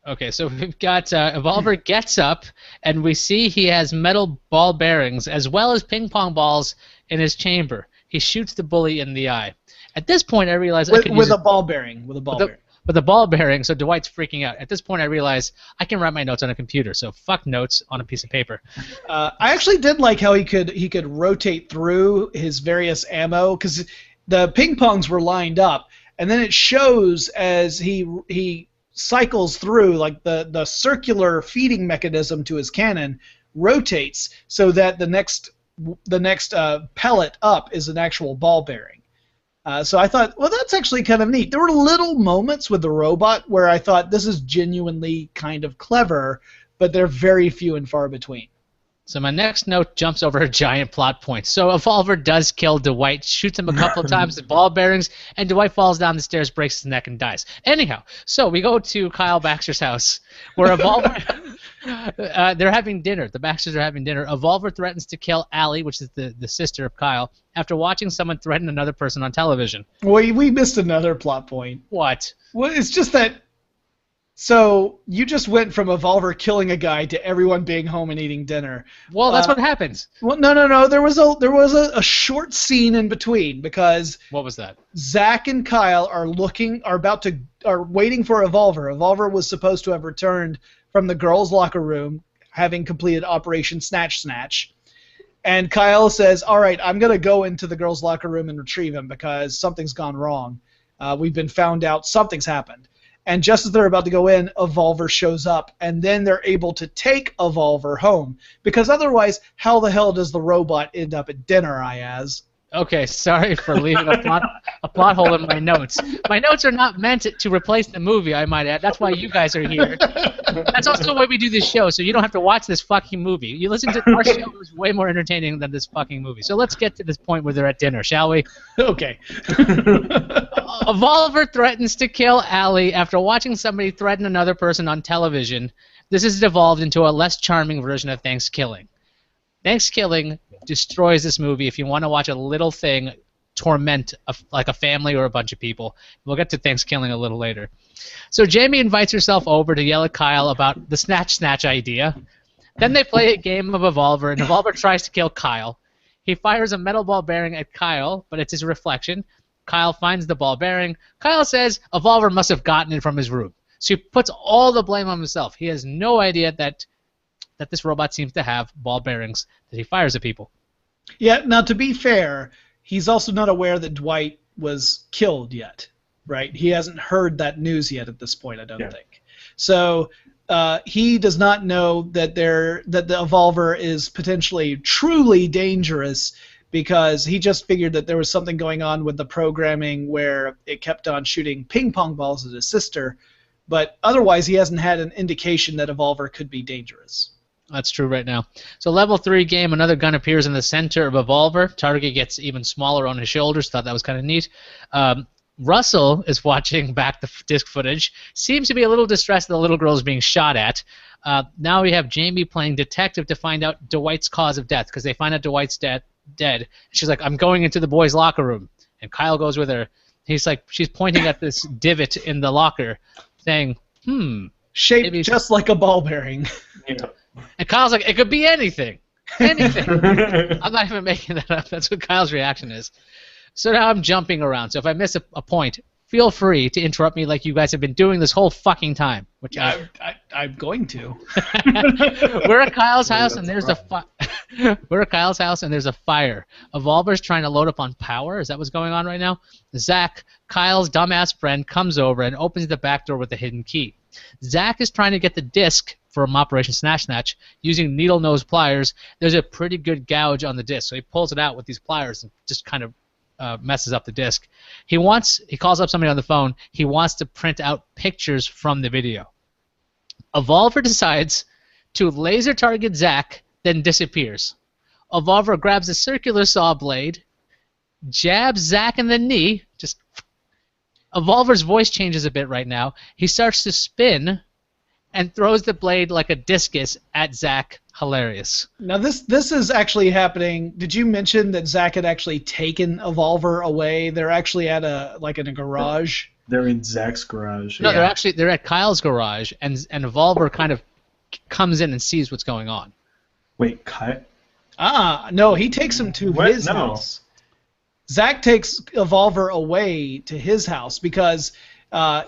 Okay, so we've got Evolver gets up, and we see he has metal ball bearings as well as ping pong balls in his chamber. He shoots the bully in the eye. At this point, I realize with a ball bearing. With a ball bearing, so Dwight's freaking out. At this point, I realize I can write my notes on a computer, so fuck notes on a piece of paper. I actually did like how he could rotate through his various ammo, because the ping pongs were lined up, and then it shows as he cycles through, like the circular feeding mechanism to his cannon rotates so that the next pellet up is an actual ball bearing. So I thought, well, that's actually kind of neat. There were little moments with the robot where I thought this is genuinely kind of clever, but they're very few and far between. So my next note jumps over a giant plot point. So Evolver does kill Dwight, shoots him a couple of times with ball bearings, and Dwight falls down the stairs, breaks his neck, and dies. Anyhow, so we go to Kyle Baxter's house, where Evolver... they're having dinner. The Baxters are having dinner. Evolver threatens to kill Allie, which is the sister of Kyle, after watching someone threaten another person on television. We missed another plot point. What? Well, it's just that... So you just went from Evolver killing a guy to everyone being home and eating dinner. Well, that's what happens. Well, no. There was a short scene in between because what was that? Zach and Kyle are waiting for Evolver. Evolver was supposed to have returned from the girls' locker room, having completed Operation Snatch. And Kyle says, "All right, I'm gonna go into the girls' locker room and retrieve him because something's gone wrong. We've been found out. Something's happened." And just as they're about to go in, Evolver shows up, and then they're able to take Evolver home. Because otherwise, how the hell does the robot end up at dinner, Ayaz? Okay, sorry for leaving a plot hole in my notes. My notes are not meant to replace the movie, I might add. That's why you guys are here. That's also why we do this show, so you don't have to watch this fucking movie. You listen to our show, it was way more entertaining than this fucking movie. So let's get to this point where they're at dinner, shall we? Okay. Evolver threatens to kill Allie after watching somebody threaten another person on television. This has devolved into a less charming version of Thanksgiving. Thanksgiving destroys this movie if you want to watch a little thing torment like a family or a bunch of people. We'll get to Thanksgiving a little later. So Jamie invites herself over to yell at Kyle about the snatch idea. Then they play a game of Evolver, and Evolver tries to kill Kyle. He fires a metal ball bearing at Kyle, but it's his reflection. Kyle finds the ball bearing. Kyle says Evolver must have gotten it from his room. So he puts all the blame on himself. He has no idea that this robot seems to have ball bearings that he fires at people. Yeah, now to be fair, he's also not aware that Dwight was killed yet, right? He hasn't heard that news yet at this point, I don't think. So he does not know that the Evolver is potentially truly dangerous because he just figured that there was something going on with the programming where it kept on shooting ping pong balls at his sister, but otherwise he hasn't had an indication that Evolver could be dangerous. That's true right now. So level 3 game, another gun appears in the center of Evolver. Target gets even smaller on his shoulders. Thought that was kind of neat. Russell is watching back the disc footage. Seems to be a little distressed that the little girl is being shot at. Now we have Jamie playing detective to find out Dwight's cause of death because they find out Dwight's dead. She's like, I'm going into the boys' locker room. And Kyle goes with her. He's like, she's pointing at this divot in the locker saying, shaped just like a ball bearing. Yeah. And Kyle's like, it could be anything. Anything. I'm not even making that up. That's what Kyle's reaction is. So now I'm jumping around. So if I miss a point, feel free to interrupt me like you guys have been doing this whole fucking time. Which I'm going to. We're at Kyle's house and there's We're at Kyle's house and there's a fire. Evolver's trying to load up on power. Is that what's going on right now? Zach, Kyle's dumbass friend, comes over and opens the back door with a hidden key. Zach is trying to get the disc from Operation Snatch using needle nose pliers. There's a pretty good gouge on the disc, so he pulls it out with these pliers and just kind of messes up the disc. He calls up somebody on the phone. He wants to print out pictures from the video. Evolver decides to laser target Zach, then disappears. Evolver grabs a circular saw blade, jabs Zach in the knee. Evolver's voice changes a bit right now. He starts to spin and throws the blade like a discus at Zach. Hilarious. Now this is actually happening. Did you mention that Zach had actually taken Evolver away? They're actually in a garage. They're in Zach's garage. No, they're at Kyle's garage, and Evolver kind of comes in and sees what's going on. Wait, Kyle? No, he takes him to his house. Zach takes Evolver away to his house because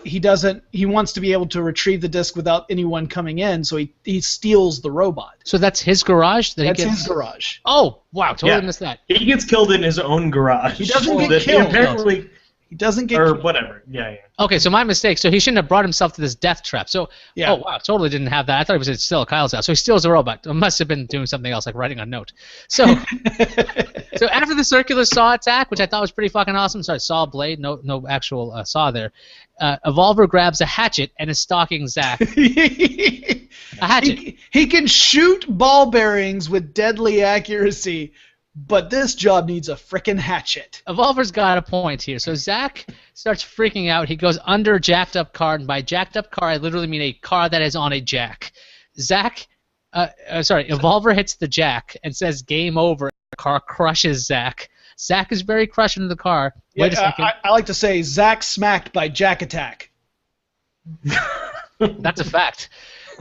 he wants to be able to retrieve the disc without anyone coming in, so he steals the robot. So that's his garage? That's his garage. Oh, wow, totally missed that. He gets killed in his own garage. He doesn't get killed. Apparently, He doesn't get or killed. whatever. Yeah. Okay, so my mistake. So he shouldn't have brought himself to this death trap. So, Yeah. oh wow, totally didn't have that. I thought he was still at Kyle's house. So he steals the robot. It must have been doing something else, like writing a note. So, so after the circular saw attack, which I thought was pretty fucking awesome. Sorry, saw blade, no actual saw there. Evolver grabs a hatchet and is stalking Zack. A hatchet. He can shoot ball bearings with deadly accuracy, but this job needs a frickin' hatchet. Evolver's got a point here. So Zack starts freaking out. He goes under a jacked up car, and by jacked up car, I literally mean a car that is on a jack. Evolver hits the jack and says game over. The car crushes Zack. Zack is very crushed into the car. Wait a second. I like to say Zack smacked by Jack Attack. That's a fact.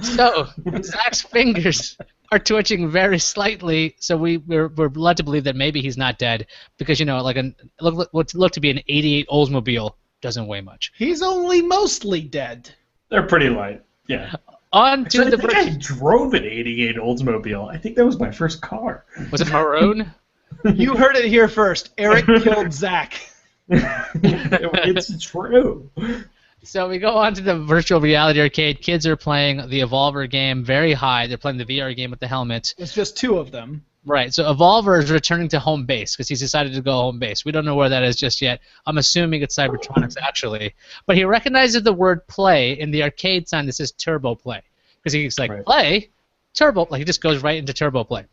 So Zack's fingers are twitching very slightly, so we're led to believe that maybe he's not dead because like what looked to be an '88 Oldsmobile doesn't weigh much. He's only mostly dead. They're pretty light. Yeah. On to I the think I drove an '88 Oldsmobile. I think that was my first car. Was it maroon? You heard it here first. Eric killed Zack. It's true. So we go on to the virtual reality arcade. Kids are playing the Evolver game very high. They're playing the VR game with the helmet. It's just two of them. Right. So Evolver is returning to home base because he's decided to go home base. We don't know where that is just yet. I'm assuming it's Cybertronics actually. But he recognizes the word play in the arcade sign that says Turbo Play because he's like, right. Play? Turbo. Like he just goes right into Turbo Play,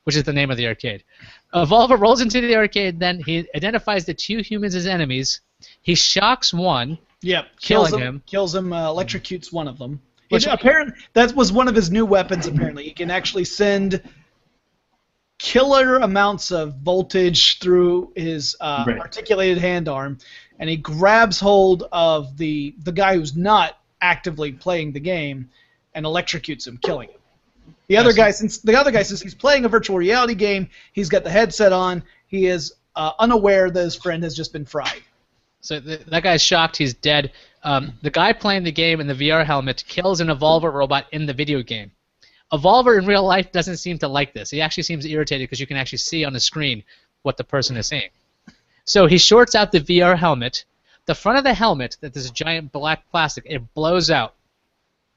which is the name of the arcade. Evolver rolls into the arcade. Then he identifies the two humans as enemies. He shocks one. Yep, killing him. Kills him, electrocutes one of them. Apparently, that was one of his new weapons, apparently. He can actually send killer amounts of voltage through his articulated hand arm, and he grabs hold of the guy who's not actively playing the game and electrocutes him, killing him. The other guy, since he's playing a virtual reality game, he's got the headset on, he is unaware that his friend has just been fried. So that guy's shocked. He's dead. The guy playing the game in the VR helmet kills an Evolver robot in the video game. Evolver in real life doesn't seem to like this. He actually seems irritated because you can actually see on the screen what the person is saying. So he shorts out the VR helmet. The front of the helmet, that there's a giant black plastic, it blows out.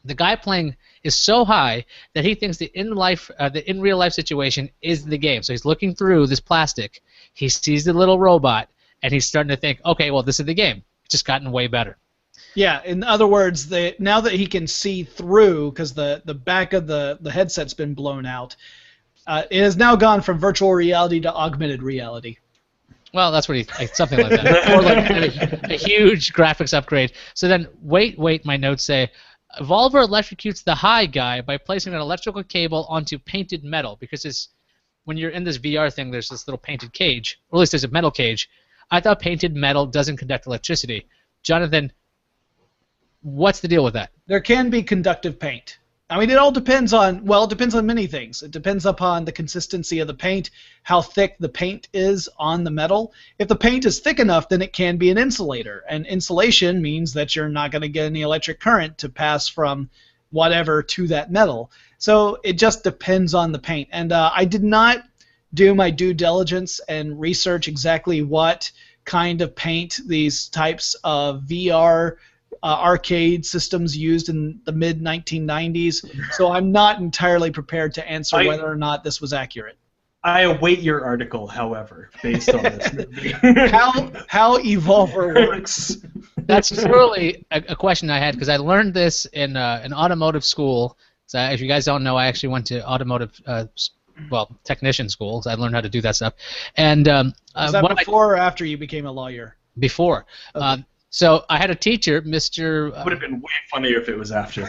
The guy playing is so high that he thinks the in real life situation is the game. So he's looking through this plastic. He sees the little robot. And he's starting to think, okay, well, this is the game. It's just gotten way better. Yeah, in other words, now that he can see through, because the back of the headset's been blown out, it has now gone from virtual reality to augmented reality. Well, that's what something like that. Or like a huge graphics upgrade. So then, wait, my notes say, Evolver electrocutes the high guy by placing an electrical cable onto painted metal, because when you're in this VR thing, there's this little painted cage, or at least there's a metal cage. I thought painted metal doesn't conduct electricity. Jonathan, what's the deal with that? There can be conductive paint. I mean, it depends on many things. It depends upon the consistency of the paint, how thick the paint is on the metal. If the paint is thick enough, then it can be an insulator. And insulation means that you're not going to get any electric current to pass from whatever to that metal. So it just depends on the paint. And I did not do my due diligence and research exactly what kind of paint these types of VR arcade systems used in the mid-1990s, so I'm not entirely prepared to answer whether or not this was accurate. I await your article, however, based on this movie. How Evolver works. That's truly a question I had, because I learned this in an automotive school. So if you guys don't know, I actually went to automotive technician school, so I learned how to do that stuff. And was that before or after you became a lawyer? Before. Okay. So I had a teacher, Mr. Would have been way funnier if it was after.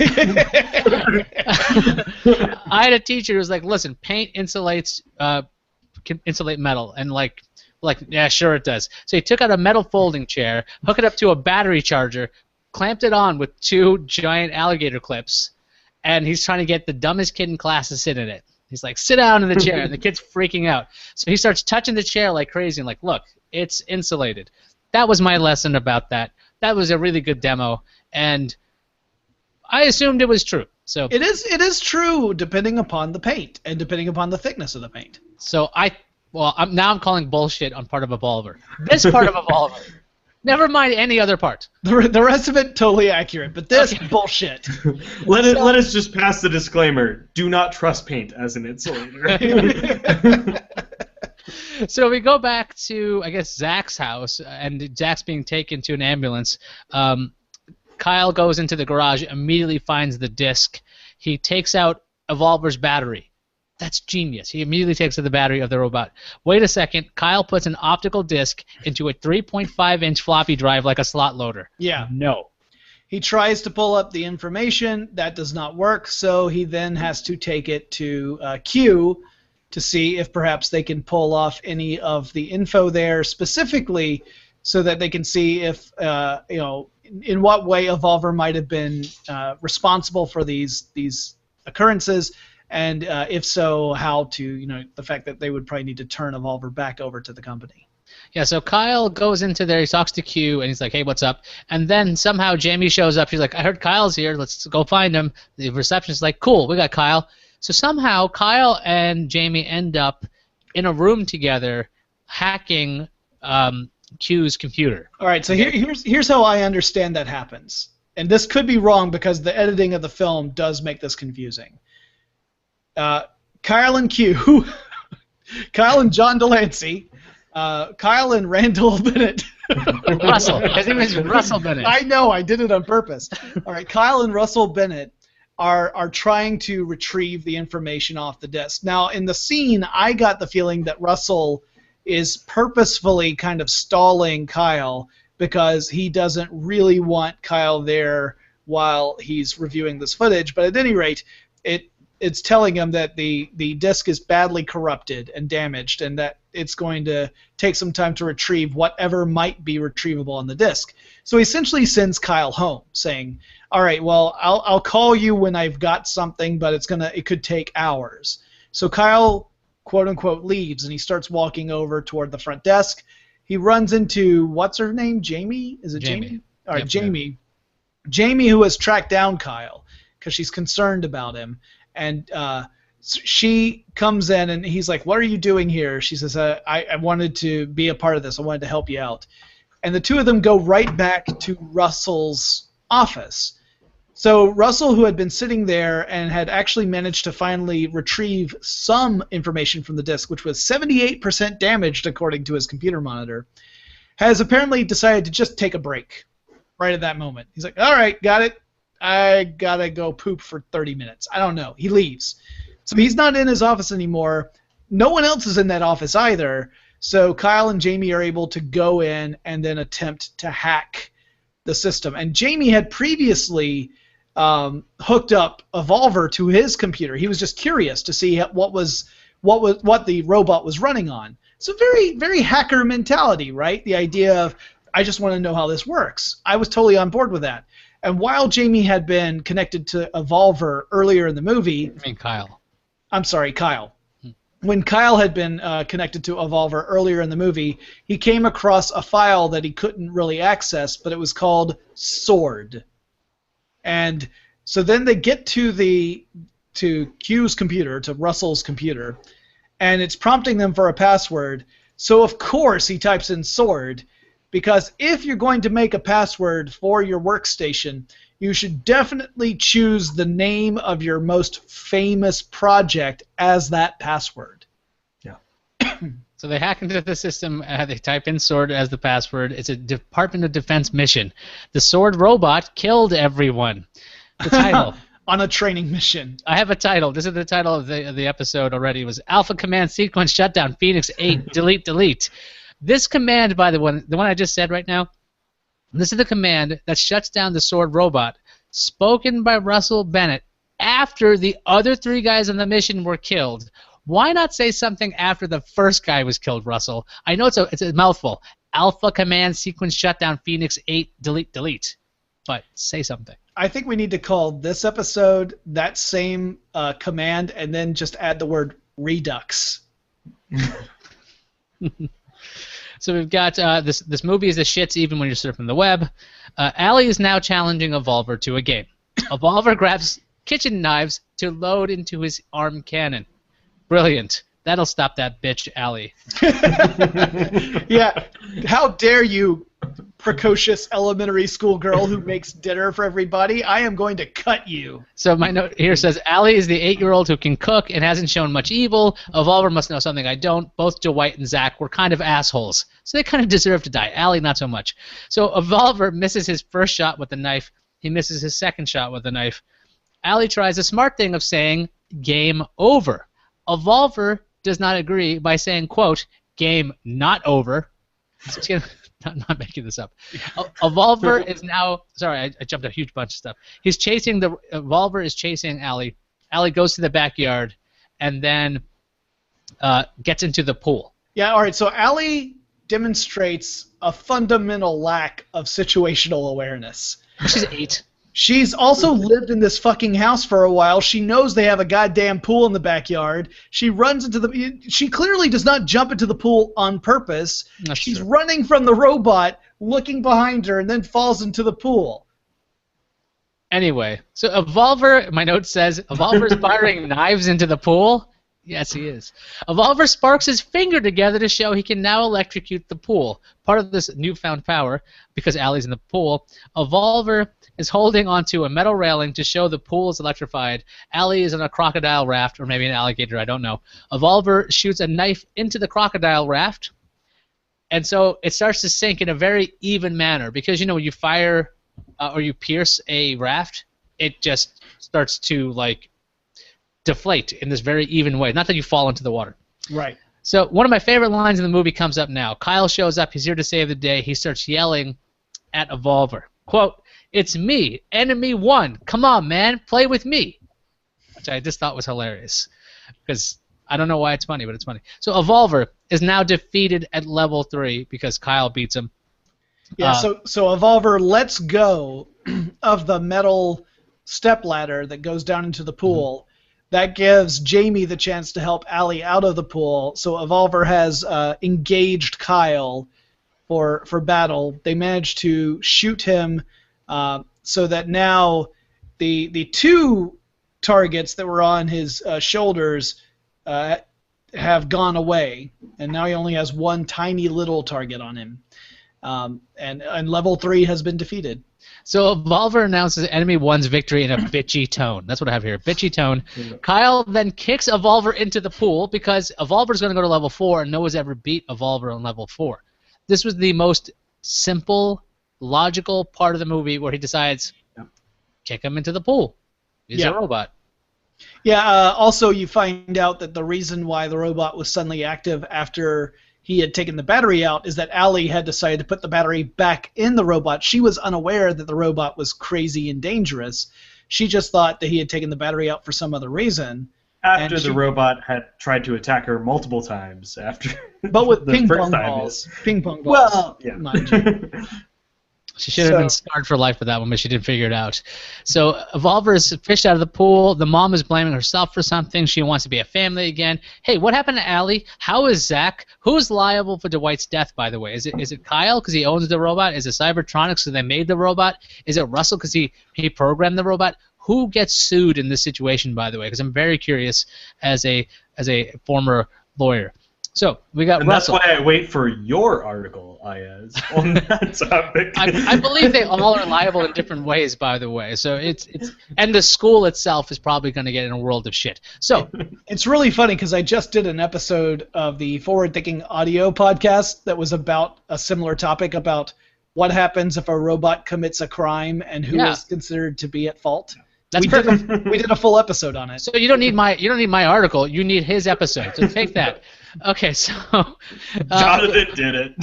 I had a teacher who was like, "Listen, paint insulates, can insulate metal," and like, yeah, sure it does. So he took out a metal folding chair, hooked it up to a battery charger, clamped it on with two giant alligator clips, and he's trying to get the dumbest kid in class to sit in it. He's like, sit down in the chair, and the kid's freaking out. So he starts touching the chair like crazy and like, look, it's insulated. That was my lesson about that. That was a really good demo, and I assumed it was true. So it is true depending upon the paint and depending upon the thickness of the paint. So I'm calling bullshit on part of Evolver. This part of Evolver Never mind any other part. The rest of it totally accurate, but this bullshit. Let us just pass the disclaimer: do not trust paint as an insulator. So we go back to, I guess, Zach's house, and Zach's being taken to an ambulance. Kyle goes into the garage, immediately finds the disc. He takes out Evolver's battery. That's genius. He immediately takes out the battery of the robot. Wait a second. Kyle puts an optical disc into a 3.5-inch floppy drive like a slot loader. Yeah. No. He tries to pull up the information. That does not work, so he then has to take it to Q to see if perhaps they can pull off any of the info there specifically so that they can see if, in what way Evolver might have been responsible for these occurrences, and if so, how to, the fact that they would probably need to turn Evolver back over to the company. Yeah, so Kyle goes into there, he talks to Q, and he's like, hey, what's up? And then somehow Jamie shows up. She's like, I heard Kyle's here. Let's go find him. The receptionist's like, cool, we got Kyle. So somehow Kyle and Jamie end up in a room together hacking Q's computer. All right, so here's how I understand that happens. And this could be wrong because the editing of the film does make this confusing. Kyle and Q, Kyle and John Delancey, Kyle and Randall Bennett. Russell. His name is Russell Bennett. I know, I did it on purpose. All right, Kyle and Russell Bennett are trying to retrieve the information off the disk. Now, in the scene, I got the feeling that Russell is purposefully kind of stalling Kyle because he doesn't really want Kyle there while he's reviewing this footage. But at any rate, it's telling him that the disk is badly corrupted and damaged, and that it's going to take some time to retrieve whatever might be retrievable on the disk. So he essentially sends Kyle home, saying, "All right, well, I'll call you when I've got something, but it could take hours." So Kyle, quote unquote, leaves, and he starts walking over toward the front desk. He runs into, what's her name? Jamie? Is it Jamie? All right, yep, Jamie. Yeah. Jamie, who has tracked down Kyle because she's concerned about him. And she comes in, and he's like, "What are you doing here?" She says, I wanted to be a part of this. I wanted to help you out. And the two of them go right back to Russell's office. So Russell, who had been sitting there and had actually managed to finally retrieve some information from the disk, which was 78% damaged according to his computer monitor, has apparently decided to just take a break right at that moment. He's like, "All right, got it. I gotta go poop for 30 minutes. I don't know." He leaves. So he's not in his office anymore. No one else is in that office either. So Kyle and Jamie are able to go in and then attempt to hack the system. And Jamie had previously hooked up Evolver to his computer. He was just curious to see what the robot was running on. So very, very hacker mentality, right? The idea of, I just want to know how this works. I was totally on board with that. And while Jamie had been connected to Evolver earlier in the movie... I mean Kyle. I'm sorry, Kyle. When Kyle had been connected to Evolver earlier in the movie, he came across a file that he couldn't really access, but it was called Sword. And so then they get to Q's computer, to Russell's computer, and it's prompting them for a password. So of course he types in Sword, because if you're going to make a password for your workstation, you should definitely choose the name of your most famous project as that password. Yeah. So they hack into the system, they type in Sword as the password. It's a Department of Defense mission. The Sword robot killed everyone. The title. On a training mission. I have a title. This is the title of the episode already. It was Alpha Command Sequence Shutdown Phoenix 8 Delete. This command, by the one I just said right now, this is the command that shuts down the Sword robot, spoken by Russell Bennett after the other 3 guys on the mission were killed. Why not say something after the first guy was killed, Russell? I know it's a mouthful. Alpha Command Sequence Shutdown Phoenix 8 Delete. But say something. I think we need to call this episode that same command and then just add the word Redux. So we've got this movie is the shits even when you're surfing the web. Allie is now challenging Evolver to a game. Evolver grabs kitchen knives to load into his arm cannon. Brilliant. That'll stop that bitch, Allie. Yeah. How dare you precocious elementary school girl who makes dinner for everybody. I am going to cut you. So my note here says, Allie is the 8-year-old who can cook and hasn't shown much evil. Evolver must know something I don't. Both Dwight and Zach were kind of assholes, so they kind of deserve to die. Allie, not so much. So Evolver misses his first shot with the knife. He misses his second shot with the knife. Allie tries the smart thing of saying, game over. Evolver does not agree by saying, quote, game not over. So not making this up. Evolver is now... Sorry, I jumped a huge bunch of stuff. Evolver is chasing Allie. Allie goes to the backyard and then gets into the pool. Yeah, all right, so Allie demonstrates a fundamental lack of situational awareness. She's 8. She's also lived in this fucking house for a while. She knows they have a goddamn pool in the backyard. She runs into the... She clearly does not jump into the pool on purpose. She's running from the robot, looking behind her, and then falls into the pool. Anyway, so Evolver, my note says, Evolver is firing knives into the pool. Yes, he is. Evolver sparks his finger together to show he can now electrocute the pool. Part of this newfound power, because Allie's in the pool, Evolver is holding onto a metal railing to show the pool is electrified. Allie is on a crocodile raft, or maybe an alligator, I don't know. Evolver shoots a knife into the crocodile raft, and so it starts to sink in a very even manner, because, you know, when you fire or you pierce a raft, it just starts to, like, deflate in this very even way. Not that you fall into the water. Right. So one of my favorite lines in the movie comes up now. Kyle shows up. He's here to save the day. He starts yelling at Evolver. Quote, "It's me, enemy one. Come on, man. Play with me." Which I just thought was hilarious. Because I don't know why it's funny, but it's funny. So Evolver is now defeated at level 3 because Kyle beats him. Yeah, so Evolver lets go of the metal stepladder that goes down into the pool. Mm-hmm. That gives Jamie the chance to help Allie out of the pool. So Evolver has engaged Kyle for battle. They managed to shoot him so that now the 2 targets that were on his shoulders have gone away, and now he only has 1 tiny little target on him. And level 3 has been defeated. So Evolver announces enemy 1's victory in a bitchy tone. That's what I have here, bitchy tone. Yeah. Kyle then kicks Evolver into the pool because Evolver's going to go to level 4, and no one's ever beat Evolver on level 4. This was the most simple, logical part of the movie where he decides, kick him into the pool. He's a robot. Yeah, also you find out that the reason why the robot was suddenly active after he had taken the battery out is that Allie had decided to put the battery back in the robot. She was unaware that the robot was crazy and dangerous. She just thought that he had taken the battery out for some other reason. After the robot had tried to attack her multiple times after but with the ping first pong time balls. Ping pong balls. Well, yeah. She should have been scarred for life with that one, but she didn't figure it out. So Evolver is fished out of the pool. The mom is blaming herself for something. She wants to be a family again. Hey, what happened to Allie? How is Zach? Who's liable for Dwight's death, by the way? Is it Kyle because he owns the robot? Is it Cybertronics because they made the robot? Is it Russell because he programmed the robot? Who gets sued in this situation, by the way? Because I'm very curious as a former lawyer. So we got and Russell. That's why I wait for your article, Ayaz, on that topic. I believe they all are liable in different ways, by the way. So it's and the school itself is probably going to get in a world of shit. So it's really funny because I just did an episode of the Forward Thinking Audio podcast that was about a similar topic about what happens if a robot commits a crime and who is considered to be at fault. That's perfect. We did a full episode on it. So you don't need my article. You need his episode. So take that. Okay, so Jonathan did it.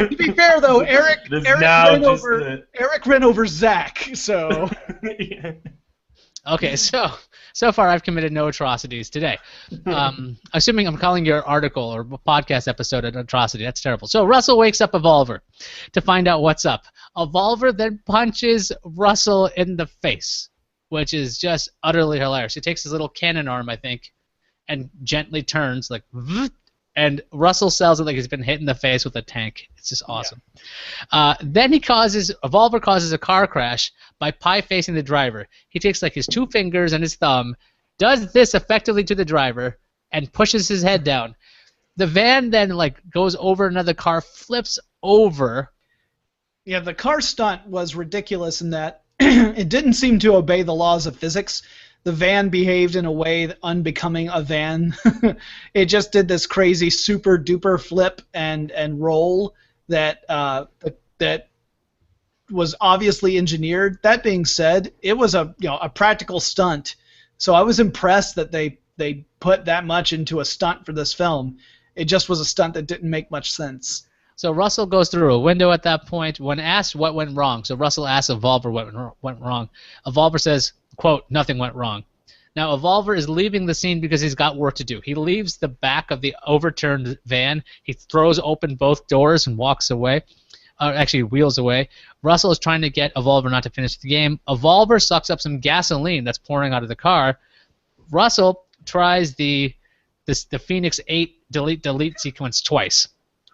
To be fair, though, Eric ran over Zach. So okay, so far I've committed no atrocities today. Assuming I'm calling your article or podcast episode an atrocity. That's terrible. So Russell wakes up Evolver to find out what's up. Evolver then punches Russell in the face, which is just utterly hilarious. He takes his little cannon arm, I think, and gently turns like, and Russell sells it like he's been hit in the face with a tank. It's just awesome. Yeah. Then Evolver causes a car crash by pie facing the driver. He takes like his 2 fingers and his thumb, does this effectively to the driver, and pushes his head down. The van then like goes over another car, flips over. Yeah, the car stunt was ridiculous in that it didn't seem to obey the laws of physics. The van behaved in a way unbecoming a van. It just did this crazy super duper flip and roll that that was obviously engineered. That being said, it was a practical stunt. So I was impressed that they put that much into a stunt for this film. It just was a stunt that didn't make much sense. So Russell goes through a window at that point. When asked what went wrong, so Russell asks Evolver what went wrong. Evolver says, quote, "Nothing went wrong." Now Evolver is leaving the scene because he's got work to do. He leaves the back of the overturned van. He throws open both doors and walks away. Actually, wheels away. Russell is trying to get Evolver not to finish the game. Evolver sucks up some gasoline that's pouring out of the car. Russell tries the Phoenix 8 delete sequence twice.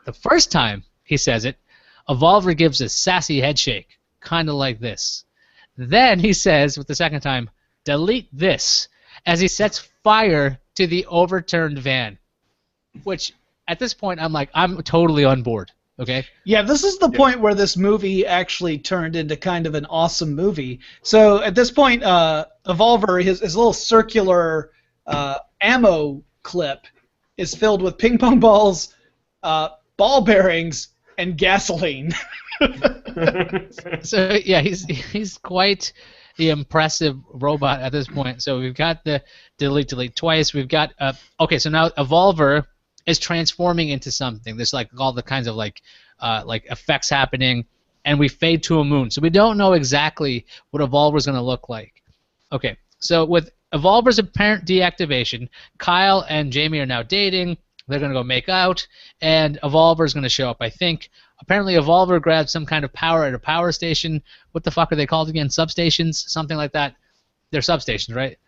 The first time he says it, Evolver gives a sassy head shake, kind of like this. Then he says, with the second time, "Delete this," as he sets fire to the overturned van. Which, at this point, I'm totally on board. Okay? Yeah, this is the point where this movie actually turned into kind of an awesome movie. So at this point, Evolver, his little circular ammo clip is filled with ping pong balls, ball bearings, and gasoline. So yeah, he's quite the impressive robot at this point. So we've got the delete twice. We've got okay. So now Evolver is transforming into something. There's like all the kinds of like effects happening, and we fade to a moon. So we don't know exactly what Evolver's going to look like. Okay. So with Evolver's apparent deactivation, Kyle and Jamie are now dating. They're going to go make out, and Evolver's going to show up, I think. Apparently, Evolver grabs some kind of power at a power station. What the fuck are they called again? Substations? Something like that. They're substations, right?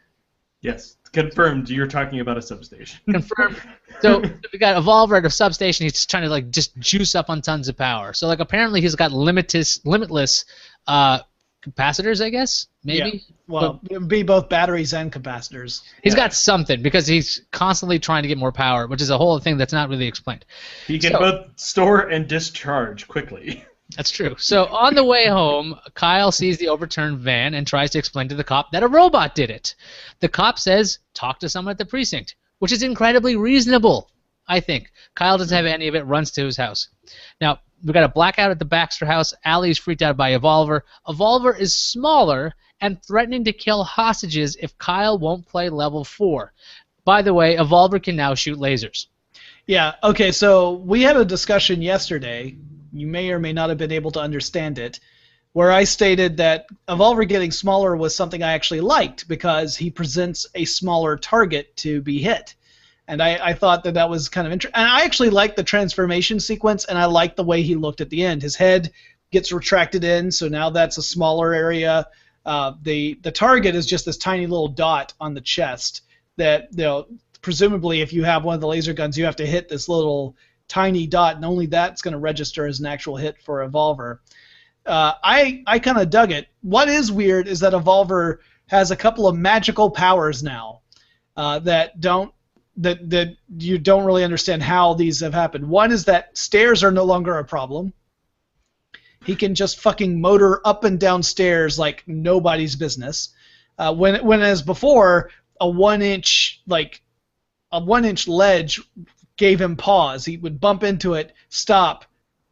Yes. Confirmed. You're talking about a substation. Confirmed. So we got Evolver at a substation. He's just trying to just juice up on tons of power. So apparently he's got limitless capacitors, I guess, maybe. Yeah. Well, it would be both batteries and capacitors. He's got something because he's constantly trying to get more power, which is a whole thing that's not really explained. He can both store and discharge quickly. That's true. So on the way home, Kyle sees the overturned van and tries to explain to the cop that a robot did it. The cop says, "Talk to someone at the precinct," which is incredibly reasonable, I think. Kyle doesn't have any of it, runs to his house. Now, we got a blackout at the Baxter house. Allie's freaked out by Evolver. Evolver is smaller and threatening to kill hostages if Kyle won't play level 4. By the way, Evolver can now shoot lasers. Yeah, okay, so we had a discussion yesterday. You may or may not have been able to understand it, where I stated that Evolver getting smaller was something I actually liked because he presents a smaller target to be hit. And I thought that was kind of interesting. And I actually liked the transformation sequence, and I liked the way he looked at the end. His head gets retracted in, so now that's a smaller area. The target is just this tiny little dot on the chest that, presumably if you have one of the laser guns, you have to hit this little tiny dot, and only that's going to register as an actual hit for Evolver. I kind of dug it. What is weird is that Evolver has a couple of magical powers now that you don't really understand how these have happened. One is that stairs are no longer a problem. He can just fucking motor up and down stairs like nobody's business. When as before, a 1-inch ledge gave him pause. He would bump into it, stop,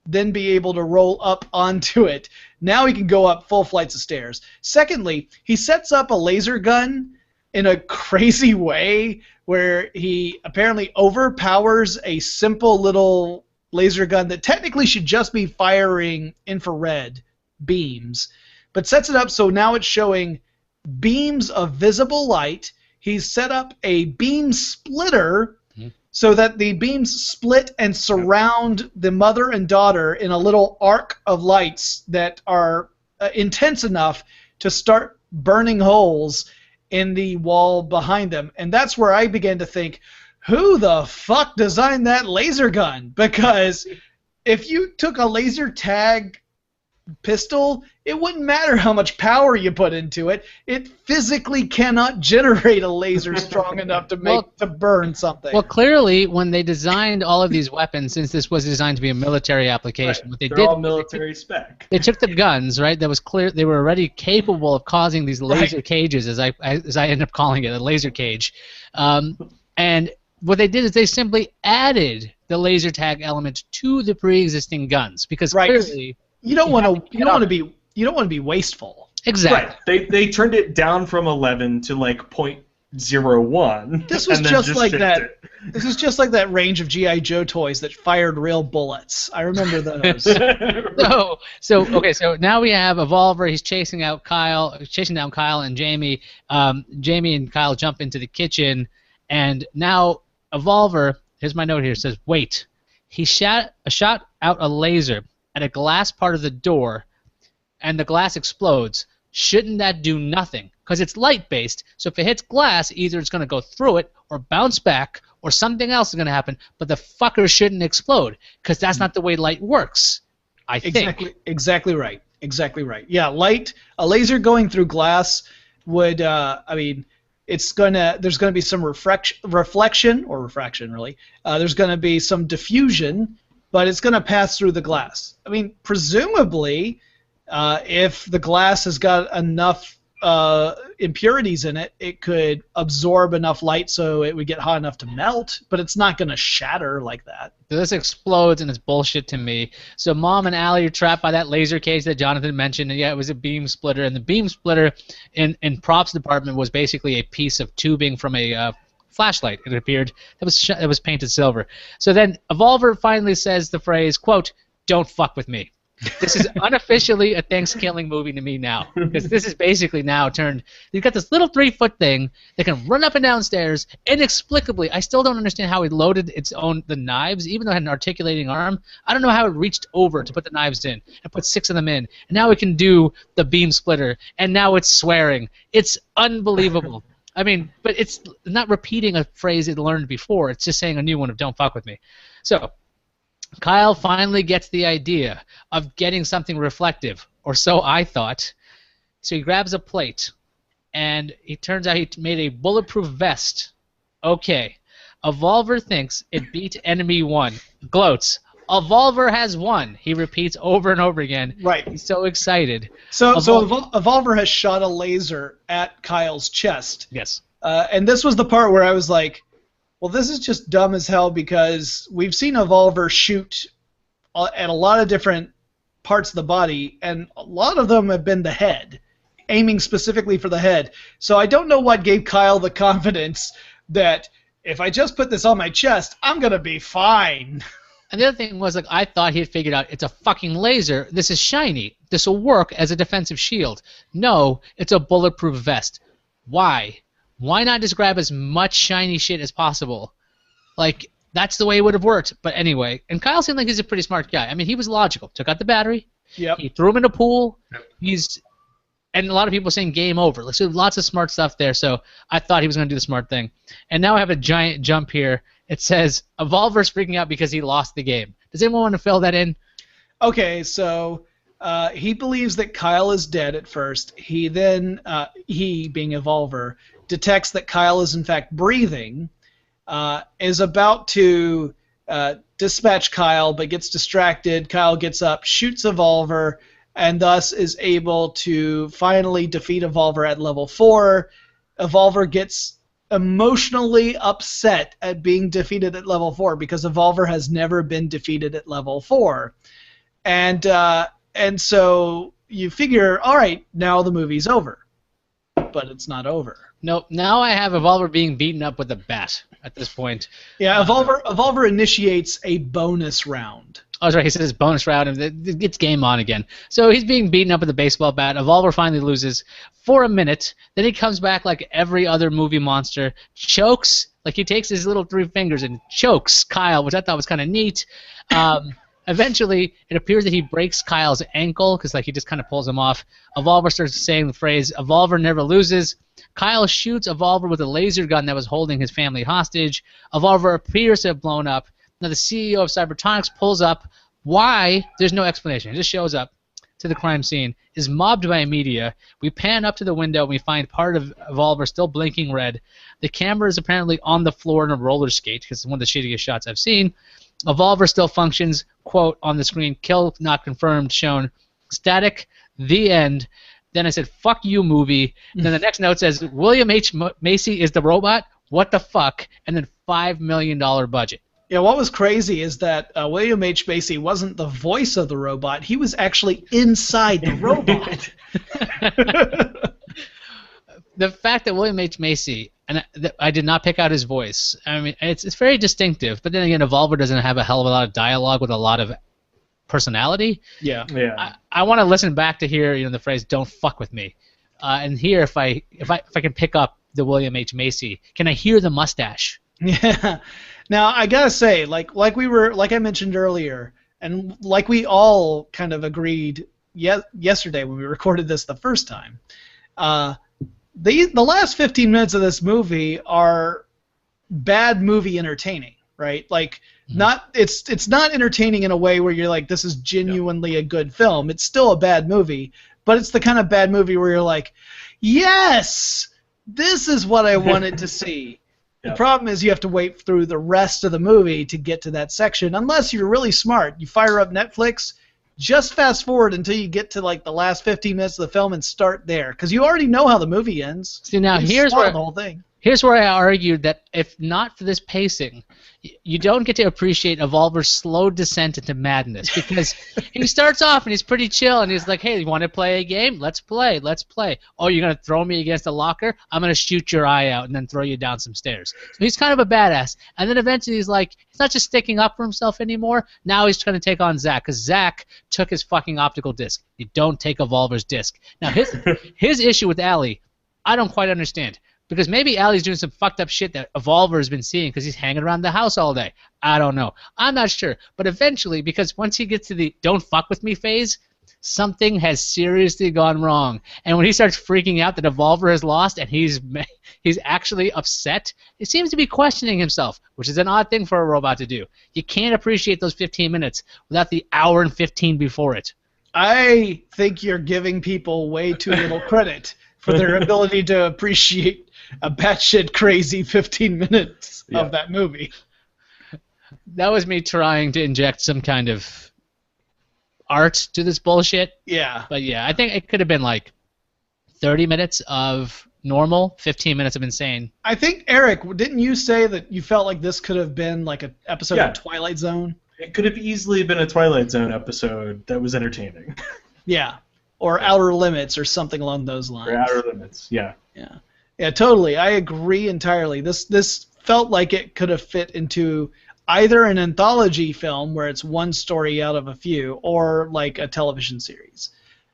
then be able to roll up onto it. Now he can go up full flights of stairs. Secondly, he sets up a laser gun in a crazy way where he apparently overpowers a simple little laser gun that technically should just be firing infrared beams, but sets it up so now it's showing beams of visible light. He's set up a beam splitter so that the beams split and surround the mother and daughter in a little arc of lights that are intense enough to start burning holes in the wall behind them. And that's where I began to think, who the fuck designed that laser gun? Because if you took a laser tag pistol, it wouldn't matter how much power you put into it. It physically cannot generate a laser strong enough to to burn something. Well, clearly, when they designed all of these weapons, since this was designed to be a military application, what they They're did all military spec. They took the guns, right? That was clear. They were already capable of causing these laser cages, as I end up calling it, a laser cage. And what they did is they simply added the laser tag element to the pre-existing guns because clearly you don't want to be wasteful. Exactly. Right. They turned it down from 11 to like .01. This was just like that. This is just like that range of G.I. Joe toys that fired real bullets. I remember those. So now we have Evolver. He's chasing down Kyle and Jamie. Jamie and Kyle jump into the kitchen, and now Evolver. Here's my note here. It says, "Wait." He shot out a laser at a glass part of the door, and the glass explodes. Shouldn't that do nothing? Because it's light-based, so if it hits glass, either it's going to go through it or bounce back or something else is going to happen, but the fucker shouldn't explode because that's not the way light works, I think. Exactly right. Exactly right. Yeah, a laser going through glass would, there's going to be some reflection, or refraction, really. There's going to be some diffusion, but it's going to pass through the glass. I mean, presumably, if the glass has got enough impurities in it, it could absorb enough light so it would get hot enough to melt, but it's not going to shatter like that. This explodes, and it's bullshit to me. So Mom and Allie are trapped by that laser cage that Jonathan mentioned, and yeah, it was a beam splitter, and the beam splitter in props department was basically a piece of tubing from a flashlight, it appeared, that was painted silver. So then Evolver finally says the phrase, quote, "Don't fuck with me." This is unofficially a Thanksgiving movie to me now, because this is basically now turned. You've got this little 3-foot thing that can run up and down stairs inexplicably. I still don't understand how it loaded the knives, even though it had an articulating arm. I don't know how it reached over to put the knives in and put 6 of them in. And now it can do the beam splitter, and now it's swearing. It's unbelievable. I mean, but it's not repeating a phrase it learned before. It's just saying a new one of "don't fuck with me." So Kyle finally gets the idea of getting something reflective, or so I thought. So he grabs a plate, and it turns out he made a bulletproof vest. Okay. Evolver thinks it beat enemy 1. Gloats. Evolver has won. He repeats over and over again. Right. He's so excited. So Evolver has shot a laser at Kyle's chest. Yes. And this was the part where I was like, well, this is just dumb as hell, because we've seen Evolver shoot at a lot of different parts of the body, and a lot of them have been the head, aiming specifically for the head. So I don't know what gave Kyle the confidence that if I just put this on my chest, I'm going to be fine. And the other thing was, like, I thought he had figured out it's a fucking laser. This is shiny. This will work as a defensive shield. No, it's a bulletproof vest. Why? Why not just grab as much shiny shit as possible? Like, that's the way it would have worked. But anyway, and Kyle seemed like he's a pretty smart guy. I mean, he was logical. Took out the battery. Yep. He threw him in a pool. Yep. And a lot of people saying game over. Like, so lots of smart stuff there. So I thought he was going to do the smart thing. And now I have a giant jump here. It says Evolver's freaking out because he lost the game. Does anyone want to fill that in? Okay, so he believes that Kyle is dead at first. He then, he being Evolver, detects that Kyle is in fact breathing, is about to dispatch Kyle, but gets distracted. Kyle gets up, shoots Evolver, and thus is able to finally defeat Evolver at level 4. Evolver gets emotionally upset at being defeated at level 4 because Evolver has never been defeated at level 4. And so you figure, all right, now the movie's over. But it's not over. Nope. Now I have Evolver being beaten up with a bat at this point. Yeah, Evolver initiates a bonus round. Oh, that's right. He says bonus round, and it's game on again. So he's being beaten up with a baseball bat. Evolver finally loses for a minute. Then he comes back like every other movie monster, chokes, like he takes his little 3 fingers and chokes Kyle, which I thought was kind of neat. Eventually, it appears that he breaks Kyle's ankle because, like, he just kind of pulls him off. Evolver starts saying the phrase, "Evolver never loses." Kyle shoots Evolver with a laser gun that was holding his family hostage. Evolver appears to have blown up. Now the CEO of Cybertronics pulls up. Why? There's no explanation. He just shows up. to the crime scene, is mobbed by media. We pan up to the window and we find part of Evolver still blinking red. The camera is apparently on the floor in a roller skate, because it's one of the shittiest shots I've seen. Evolver still functions, quote, on the screen, kill not confirmed, shown, static, the end. Then I said, fuck you, movie. And then the next note says, William H. Macy is the robot? What the fuck? And then $5 million budget. Yeah, what was crazy is that William H. Macy wasn't the voice of the robot. He was actually inside the robot. The fact that William H. Macy, and I did not pick out his voice. I mean, it's very distinctive. But then again, Evolver doesn't have a hell of a lot of dialogue with a lot of personality. Yeah. I want to listen back to hear the phrase "Don't fuck with me," and hear if I can pick up the William H. Macy. Can I hear the mustache? Yeah. Now I gotta say, like I mentioned earlier, and like we all kind of agreed yesterday when we recorded this the first time. The last 15 minutes of this movie are bad movie entertaining, right? Like, it's not entertaining in a way where you're like, this is genuinely a good film. It's still a bad movie, but it's the kind of bad movie where you're like, yes, this is what I wanted to see. The problem is you have to wait through the rest of the movie to get to that section, unless you're really smart. You fire up Netflix, just fast forward until you get to like the last 15 minutes of the film and start there, because you already know how the movie ends. See, now here's where the whole thing. Here's where I argued that if not for this pacing, you don't get to appreciate Evolver's slow descent into madness, because he starts off and he's pretty chill and he's like, hey, you want to play a game? Let's play. Oh, you're going to throw me against a locker? I'm going to shoot your eye out and then throw you down some stairs. So he's kind of a badass. And then eventually he's like, he's not just sticking up for himself anymore. Now he's trying to take on Zack, because Zack took his fucking optical disc. You don't take Evolver's disc. Now his issue with Allie, I don't quite understand. Because maybe Allie's doing some fucked up shit that Evolver has been seeing because he's hanging around the house all day. I don't know. I'm not sure. But eventually, because once he gets to the don't fuck with me phase, something has seriously gone wrong. And when he starts freaking out that Evolver has lost and he's actually upset, he seems to be questioning himself, which is an odd thing for a robot to do. You can't appreciate those 15 minutes without the hour and 15 before it. I think you're giving people way too little credit for their ability to appreciate a batshit crazy 15 minutes of that movie. That was me trying to inject some kind of art to this bullshit. Yeah. But yeah, I think it could have been like 30 minutes of normal, 15 minutes of insane. I think, Eric, didn't you say that you felt like this could have been like an episode of Twilight Zone? It could have easily been a Twilight Zone episode that was entertaining. Yeah. Or Outer Limits or something along those lines. Or Outer Limits, yeah. Yeah. Yeah, totally. I agree entirely. This felt like it could have fit into either an anthology film where it's one story out of a few, or like a television series.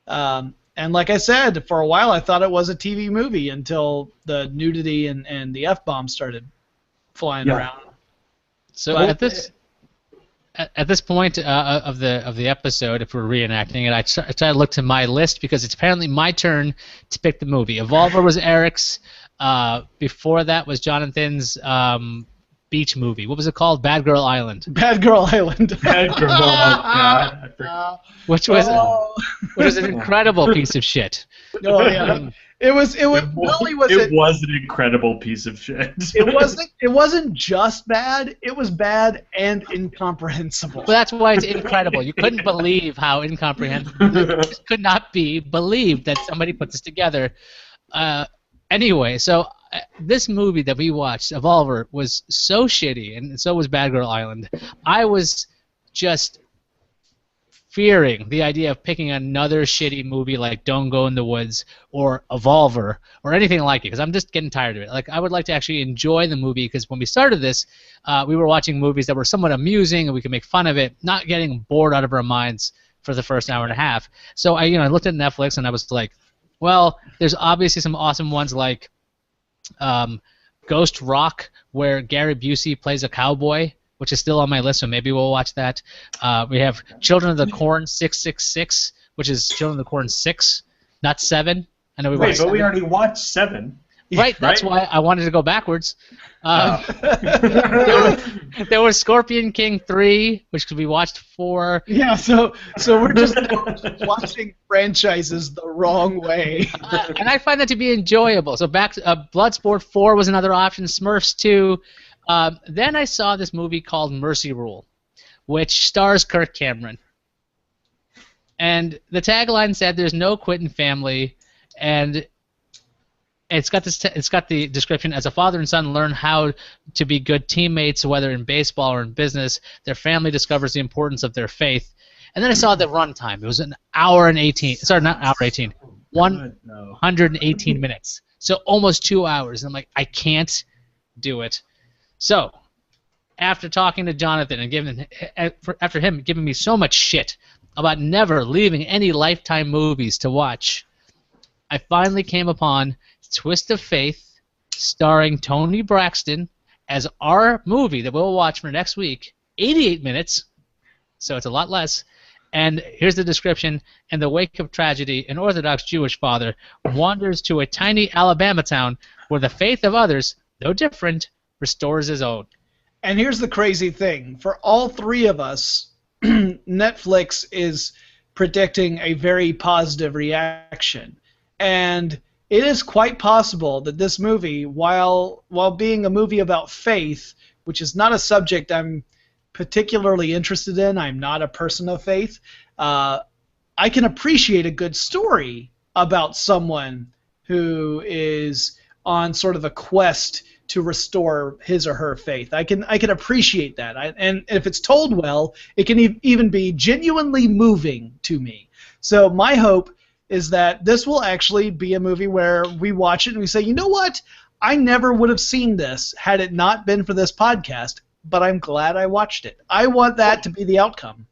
And like I said, for a while I thought it was a TV movie until the nudity and the F-bomb started flying around. So at this point of the episode, if we're reenacting it, I try to look to my list because it's apparently my turn to pick the movie. Evolver was Eric's. Before that was Jonathan's beach movie. What was it called? Bad Girl Island. Bad Girl Island. Bad Girl Island. Which was an incredible piece of shit. Oh yeah. It was an incredible piece of shit. It wasn't just bad. It was bad and incomprehensible. Well, that's why it's incredible. You couldn't believe how incomprehensible. It just could not be believed that somebody put this together. Anyway, so this movie that we watched, Evolver, was so shitty, and so was Bad Girl Island. I was just fearing the idea of picking another shitty movie like Don't Go in the Woods or Evolver or anything like it, because I'm just getting tired of it. Like, I would like to actually enjoy the movie, because when we started this, we were watching movies that were somewhat amusing and we could make fun of it, not getting bored out of our minds for the first hour and a half. So I looked at Netflix and I was like, well, there's obviously some awesome ones like Ghost Rock, where Gary Busey plays a cowboy, which is still on my list, so maybe we'll watch that. We have Children of the Corn 666, which is Children of the Corn 6, not 7. I know we watched 7. We already watched 7. Right, that's why I wanted to go backwards. There was Scorpion King 3, which could be watched 4. Yeah, so we're just watching franchises the wrong way. And I find that to be enjoyable. So Bloodsport 4 was another option, Smurfs 2. Then I saw this movie called Mercy Rule, which stars Kirk Cameron. And the tagline said there's no Quentin family, and it's got the description: as a father and son learn how to be good teammates, whether in baseball or in business, their family discovers the importance of their faith. And then I saw the runtime. It was an hour and 18. Sorry, not hour 18. 118 minutes. So almost 2 hours. And I'm like, I can't do it. So after talking to Jonathan and after him giving me so much shit about never leaving any Lifetime movies to watch, I finally came upon Twist of Faith, starring Toni Braxton, as our movie that we'll watch for next week. 88 minutes, so it's a lot less. And here's the description: in the wake of tragedy, an Orthodox Jewish father wanders to a tiny Alabama town where the faith of others, though different, restores his own. And here's the crazy thing. For all three of us, Netflix is predicting a very positive reaction. And it is quite possible that this movie, while being a movie about faith, which is not a subject I'm particularly interested in, I'm not a person of faith, I can appreciate a good story about someone who is on sort of a quest to restore his or her faith. I can appreciate that. And if it's told well, it can even be genuinely moving to me. So my hope is that this will actually be a movie where we watch it and we say, you know what? I never would have seen this had it not been for this podcast, but I'm glad I watched it. I want that to be the outcome.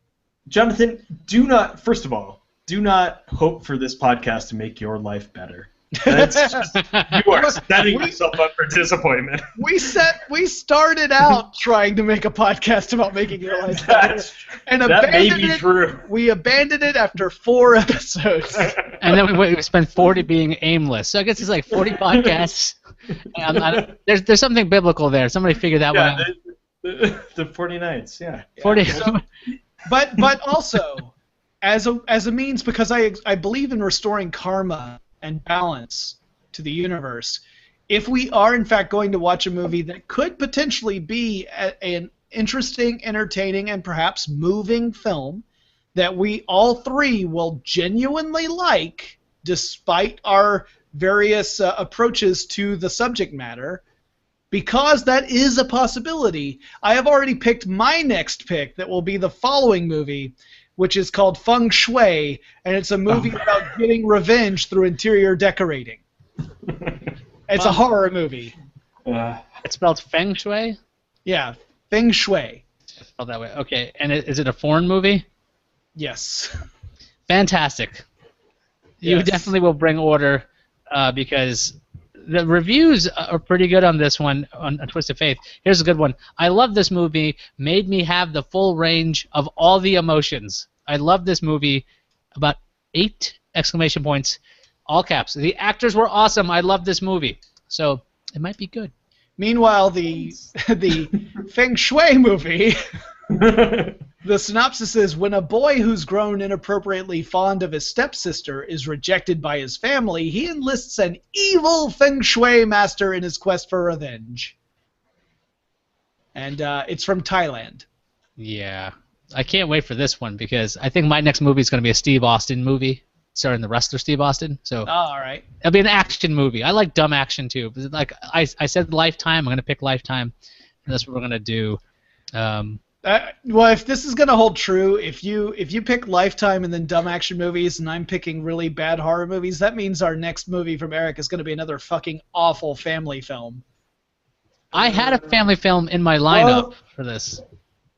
Jonathan, first of all, do not hope for this podcast to make your life better. That's just, you are setting yourself up for disappointment. We started out trying to make a podcast about making your life better, and that may be true. We abandoned it after 4 episodes. And then we spent 40 being aimless. So I guess it's like 40 podcasts. There's something biblical there. Somebody figured that one out. The 40 nights, yeah. 40. So, but also as a means, because I believe in restoring karma and balance to the universe. If we are in fact going to watch a movie that could potentially be an interesting, entertaining, and perhaps moving film that we all three will genuinely like, despite our various approaches to the subject matter, because that is a possibility, I have already picked my next pick that will be the following movie, which is called Feng Shui, and it's a movie about getting revenge through interior decorating. It's a horror movie. It's spelled Feng Shui? Yeah, Feng Shui. It's spelled that way. Okay, and is it a foreign movie? Yes. Fantastic. You definitely will bring order because the reviews are pretty good on this one, on Twist of Faith. Here's a good one. I love this movie. Made me have the full range of all the emotions. I love this movie. About 8 exclamation points, all caps. The actors were awesome. I love this movie. So it might be good. Meanwhile, the Feng Shui movie, the synopsis is, when a boy who's grown inappropriately fond of his stepsister is rejected by his family, he enlists an evil Feng Shui master in his quest for revenge. And it's from Thailand. Yeah. I can't wait for this one because I think my next movie is going to be a Steve Austin movie starring the wrestler Steve Austin. So all right. It'll be an action movie. I like dumb action too. But like I said Lifetime, I'm going to pick Lifetime. And that's what we're going to do. Well, if this is going to hold true, if you pick Lifetime and then dumb action movies and I'm picking really bad horror movies, that means our next movie from Eric is going to be another fucking awful family film. I had a family film in my lineup for this.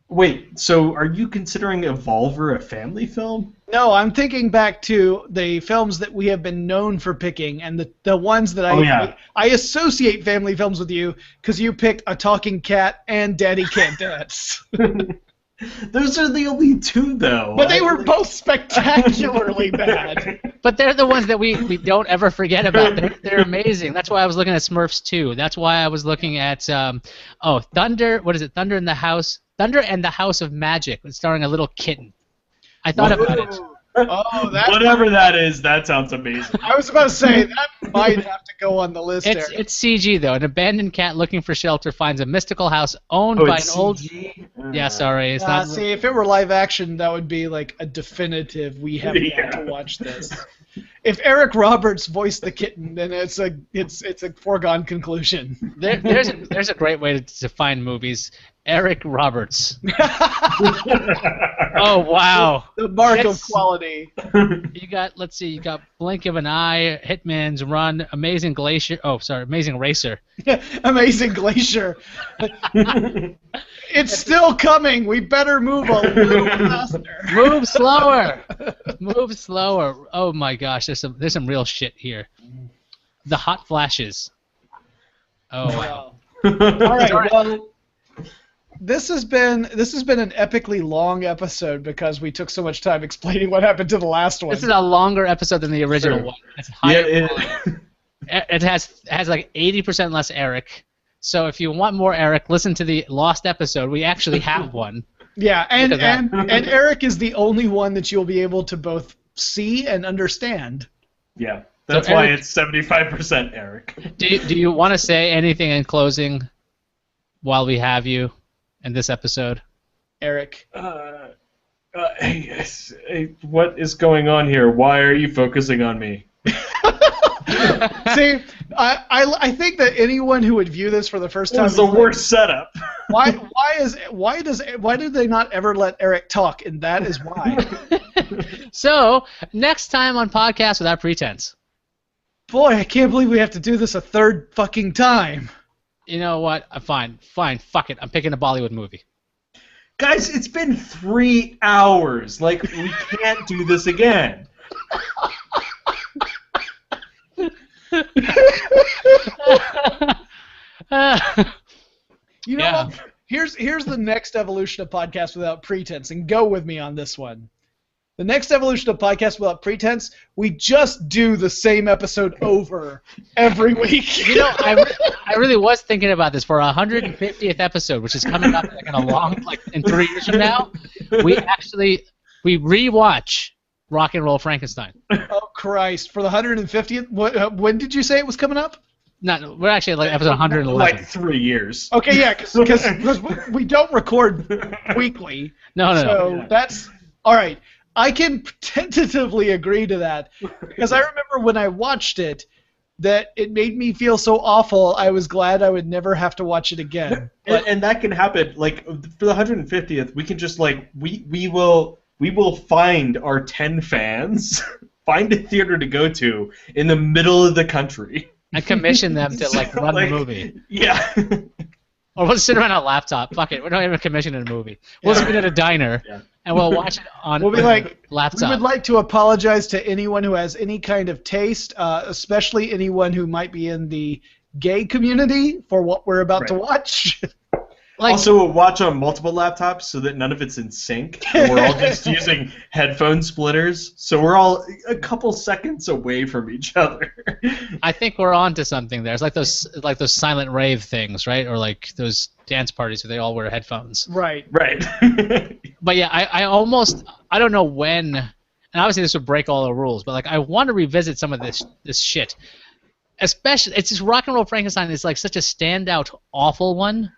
Wait, so are you considering Evolver a family film? No, I'm thinking back to the films that we have been known for picking, and the ones that I associate family films with you because you picked A Talking Cat and Daddy Can't Dance. Those are the only two, though. But they were both spectacularly bad. But they're the ones that we don't ever forget about. They're amazing. That's why I was looking at Smurfs 2. That's why I was looking at Thunder. What is it? Thunder and the House of Magic, starring a little kitten. I thought about it. Oh, whatever that is, that sounds amazing. I was about to say that might have to go on the list. It's CG though. An abandoned cat looking for shelter finds a mystical house owned by an old. Yeah, sorry, it's not. See, if it were live action, that would be like a definitive. We have got to watch this. If Eric Roberts voiced the kitten, then it's a foregone conclusion. There's a great way to define movies. Eric Roberts. Oh wow. The mark of quality. You got Blink of an Eye, Hitman's Run, Amazing Glacier. Oh, sorry, Amazing Racer. Amazing Glacier. It's still coming. We better move a little faster. Move slower. Move slower. Oh my gosh, there's some real shit here. The Hot Flashes. Oh wow. All right. Well, this has been an epically long episode because we took so much time explaining what happened to the last one. This is a longer episode than the original one. It's higher quality. It has like 80% less Eric. So if you want more Eric, listen to the lost episode. We actually have one. Yeah, and Eric is the only one that you'll be able to both see and understand. Yeah, that's why it's 75% Eric. Do you want to say anything in closing while we have you in this episode? Eric. Hey, what is going on here? Why are you focusing on me? See, I think that anyone who would view this for the first time is the worst setup. Why did they not ever let Eric talk? And that is why. So next time on Podcast Without Pretense. Boy, I can't believe we have to do this a third fucking time. You know what? Fine, fuck it. I'm picking a Bollywood movie. Guys, it's been 3 hours. Like, we can't do this again. You know what? Here's the next evolution of Podcast Without Pretense, and go with me on this one. The next evolution of Podcast Without Pretense, we just do the same episode over every week. You know, I really was thinking about this for our 150th episode, which is coming up in 3 years from now. We rewatch Rock and Roll Frankenstein. Oh Christ! For the 150th, when did you say it was coming up? No, we're actually at episode 111. Like 3 years. Okay, yeah, because we don't record weekly. No. So that's all right. I can tentatively agree to that because I remember when I watched it that it made me feel so awful. I was glad I would never have to watch it again. And that can happen. Like for the 150th, we can just we will find our 10 fans, find a theater to go to in the middle of the country, and commission them to run the movie. Yeah. Or we'll sit around a laptop. Fuck it. We're not even commissioning a movie. We'll sit at a diner, and we'll watch it on laptop. We would like to apologize to anyone who has any kind of taste, especially anyone who might be in the gay community for what we're about to watch. Also, we'll watch on multiple laptops so that none of it's in sync. And we're all just using headphone splitters, so we're all a couple seconds away from each other. I think we're on to something there. It's like those silent rave things, right? Or like those dance parties where they all wear headphones. Right. But yeah, I don't know when, and obviously this would break all the rules, but I want to revisit some of this shit. Especially, it's just Rock and Roll Frankenstein is such a standout, awful one.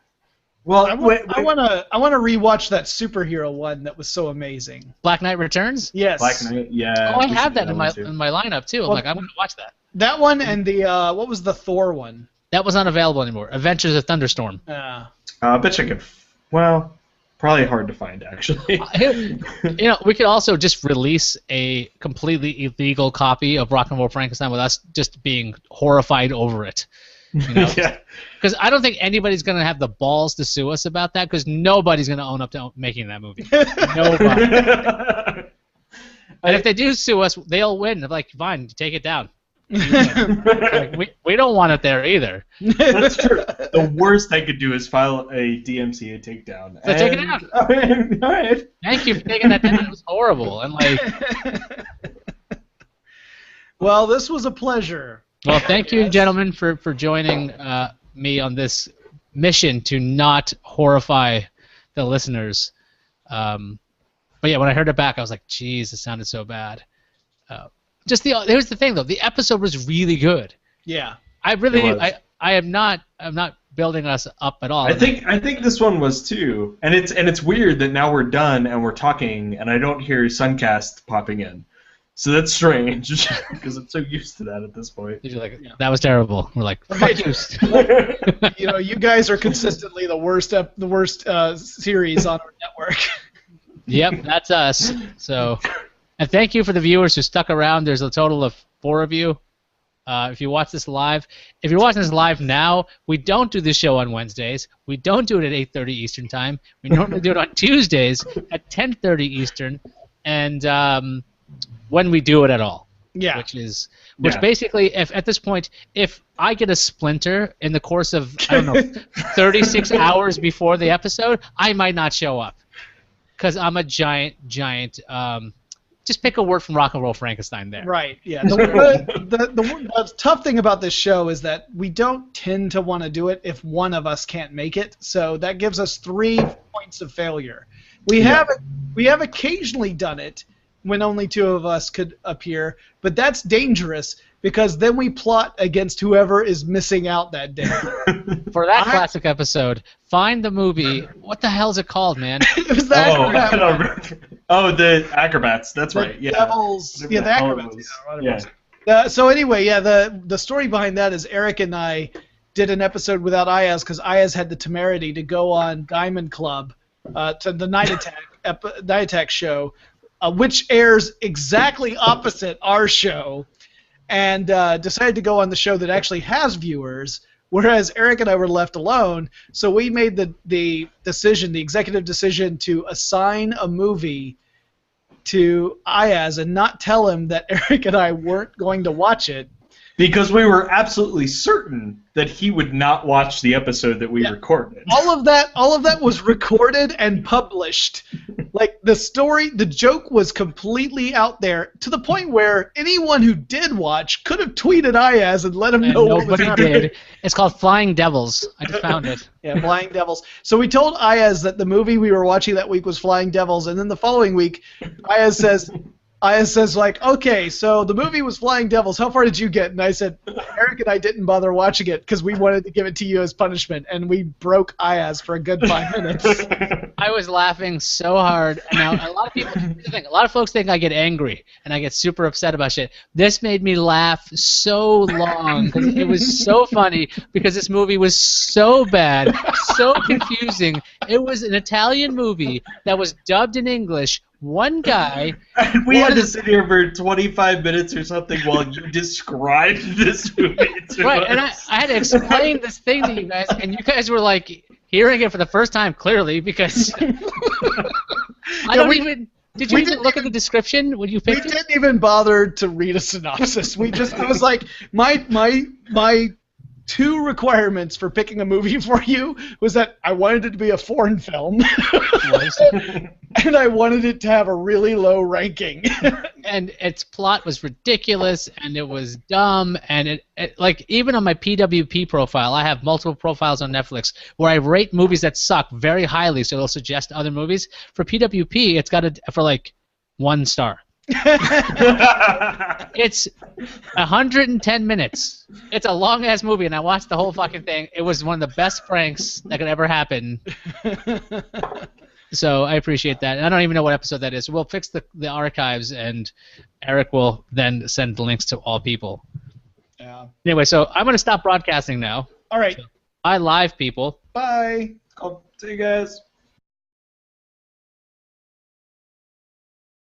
Well, I want to rewatch that superhero one that was so amazing. Black Knight Returns? Yes. Black Knight, yeah. Oh, I have that in my lineup too. I'm going to watch that. That one and the what was the Thor one? That was not available anymore. Adventures of Thunderstorm. I bet you could. Well, probably hard to find actually. We could also just release a completely illegal copy of Rock and Roll Frankenstein with us just being horrified over it. Yeah. Because I don't think anybody's going to have the balls to sue us about that, because nobody's going to own up to making that movie. Nobody. And if they do sue us, they'll win. They're like, fine, take it down. Like, we don't want it there either. That's true. The worst I could do is file a DMCA takedown. So take it out. All right. Thank you for taking that down. It was horrible. And like, well, this was a pleasure. well, thank you, gentlemen, for joining me on this mission to not horrify the listeners. But yeah, when I heard it back, I was like, "Geez, it sounded so bad." Here's the thing though, the episode was really good. Yeah. I'm not building us up at all. I think this one was too, and it's weird that now we're done and we're talking, and I don't hear Suncast popping in. So that's strange because I'm so used to that at this point. You're like, that was terrible. We're like, fuck Right. you. You know, you guys are consistently the worst series on our network. Yep, that's us. So, and thank you for the viewers who stuck around. There's a total of 4 of you. If you watch this live, if you're watching this live now, we don't do this show on Wednesdays. We don't do it at 8:30 Eastern time. We normally do it on Tuesdays at 10:30 Eastern, and when we do it at all. Yeah. Which basically, if at this point, if I get a splinter in the course of, I don't know, 36 hours before the episode, I might not show up. Because I'm a giant, just pick a word from Rock and Roll Frankenstein there. Right, yeah. The tough thing about this show is that we don't tend to want to do it if one of us can't make it, so that gives us 3 points of failure. We have occasionally done it when only 2 of us could appear, but that's dangerous because then we plot against whoever is missing out that day. For that classic episode, find the movie. What the hell is it called, man? It was the Acrobats. The Acrobats. That's right. Yeah. Devils. Yeah, the Acrobats. Yeah. So anyway, yeah, the story behind that is Eric and I did an episode without Ayaz because Ayaz had the temerity to go on Diamond Club to the Night Attack show, which airs exactly opposite our show, and decided to go on the show that actually has viewers, whereas Eric and I were left alone. So we made the executive decision, to assign a movie to Ayaz and not tell him that Eric and I weren't going to watch it. Because we were absolutely certain that he would not watch the episode that we recorded. All of that was recorded and published. Like, the joke was completely out there to the point where anyone who did watch could have tweeted Ayaz and let him know what was happening. Nobody did. It's called Flying Devils. I just found it. Yeah, Flying Devils. So we told Ayaz that the movie we were watching that week was Flying Devils, and then the following week, Ayaz says, like, okay, so the movie was Flying Devils. How far did you get? And I said, Eric and I didn't bother watching it because we wanted to give it to you as punishment, and we broke Ayaz for a good 5 minutes. I was laughing so hard. And now a lot of folks think I get angry and I get super upset about shit. This made me laugh so long because it was so funny because this movie was so bad, so confusing. It was an Italian movie that was dubbed in English. One guy. And we had to sit here for 25 minutes or something while you described this movie to us. And I had to explain this thing to you guys, and you guys were like hearing it for the first time clearly because I don't even. Did you even look at the description when you picked it? We didn't even bother to read a synopsis. It was like my 2 requirements for picking a movie for you was that I wanted it to be a foreign film, and I wanted it to have a really low ranking. And its plot was ridiculous, and it was dumb, and it like, even on my PWP profile, I have multiple profiles on Netflix where I rate movies that suck very highly, so it'll suggest other movies. For PWP, it's got for like 1 star. It's 110 minutes. It's a long-ass movie, and I watched the whole fucking thing. It was one of the best pranks that could ever happen. So I appreciate that. And I don't even know what episode that is. We'll fix the archives, and Eric will then send the links to all people. Yeah. Anyway, so I'm going to stop broadcasting now. All right. So, bye, live people. Bye. Cool. See you guys.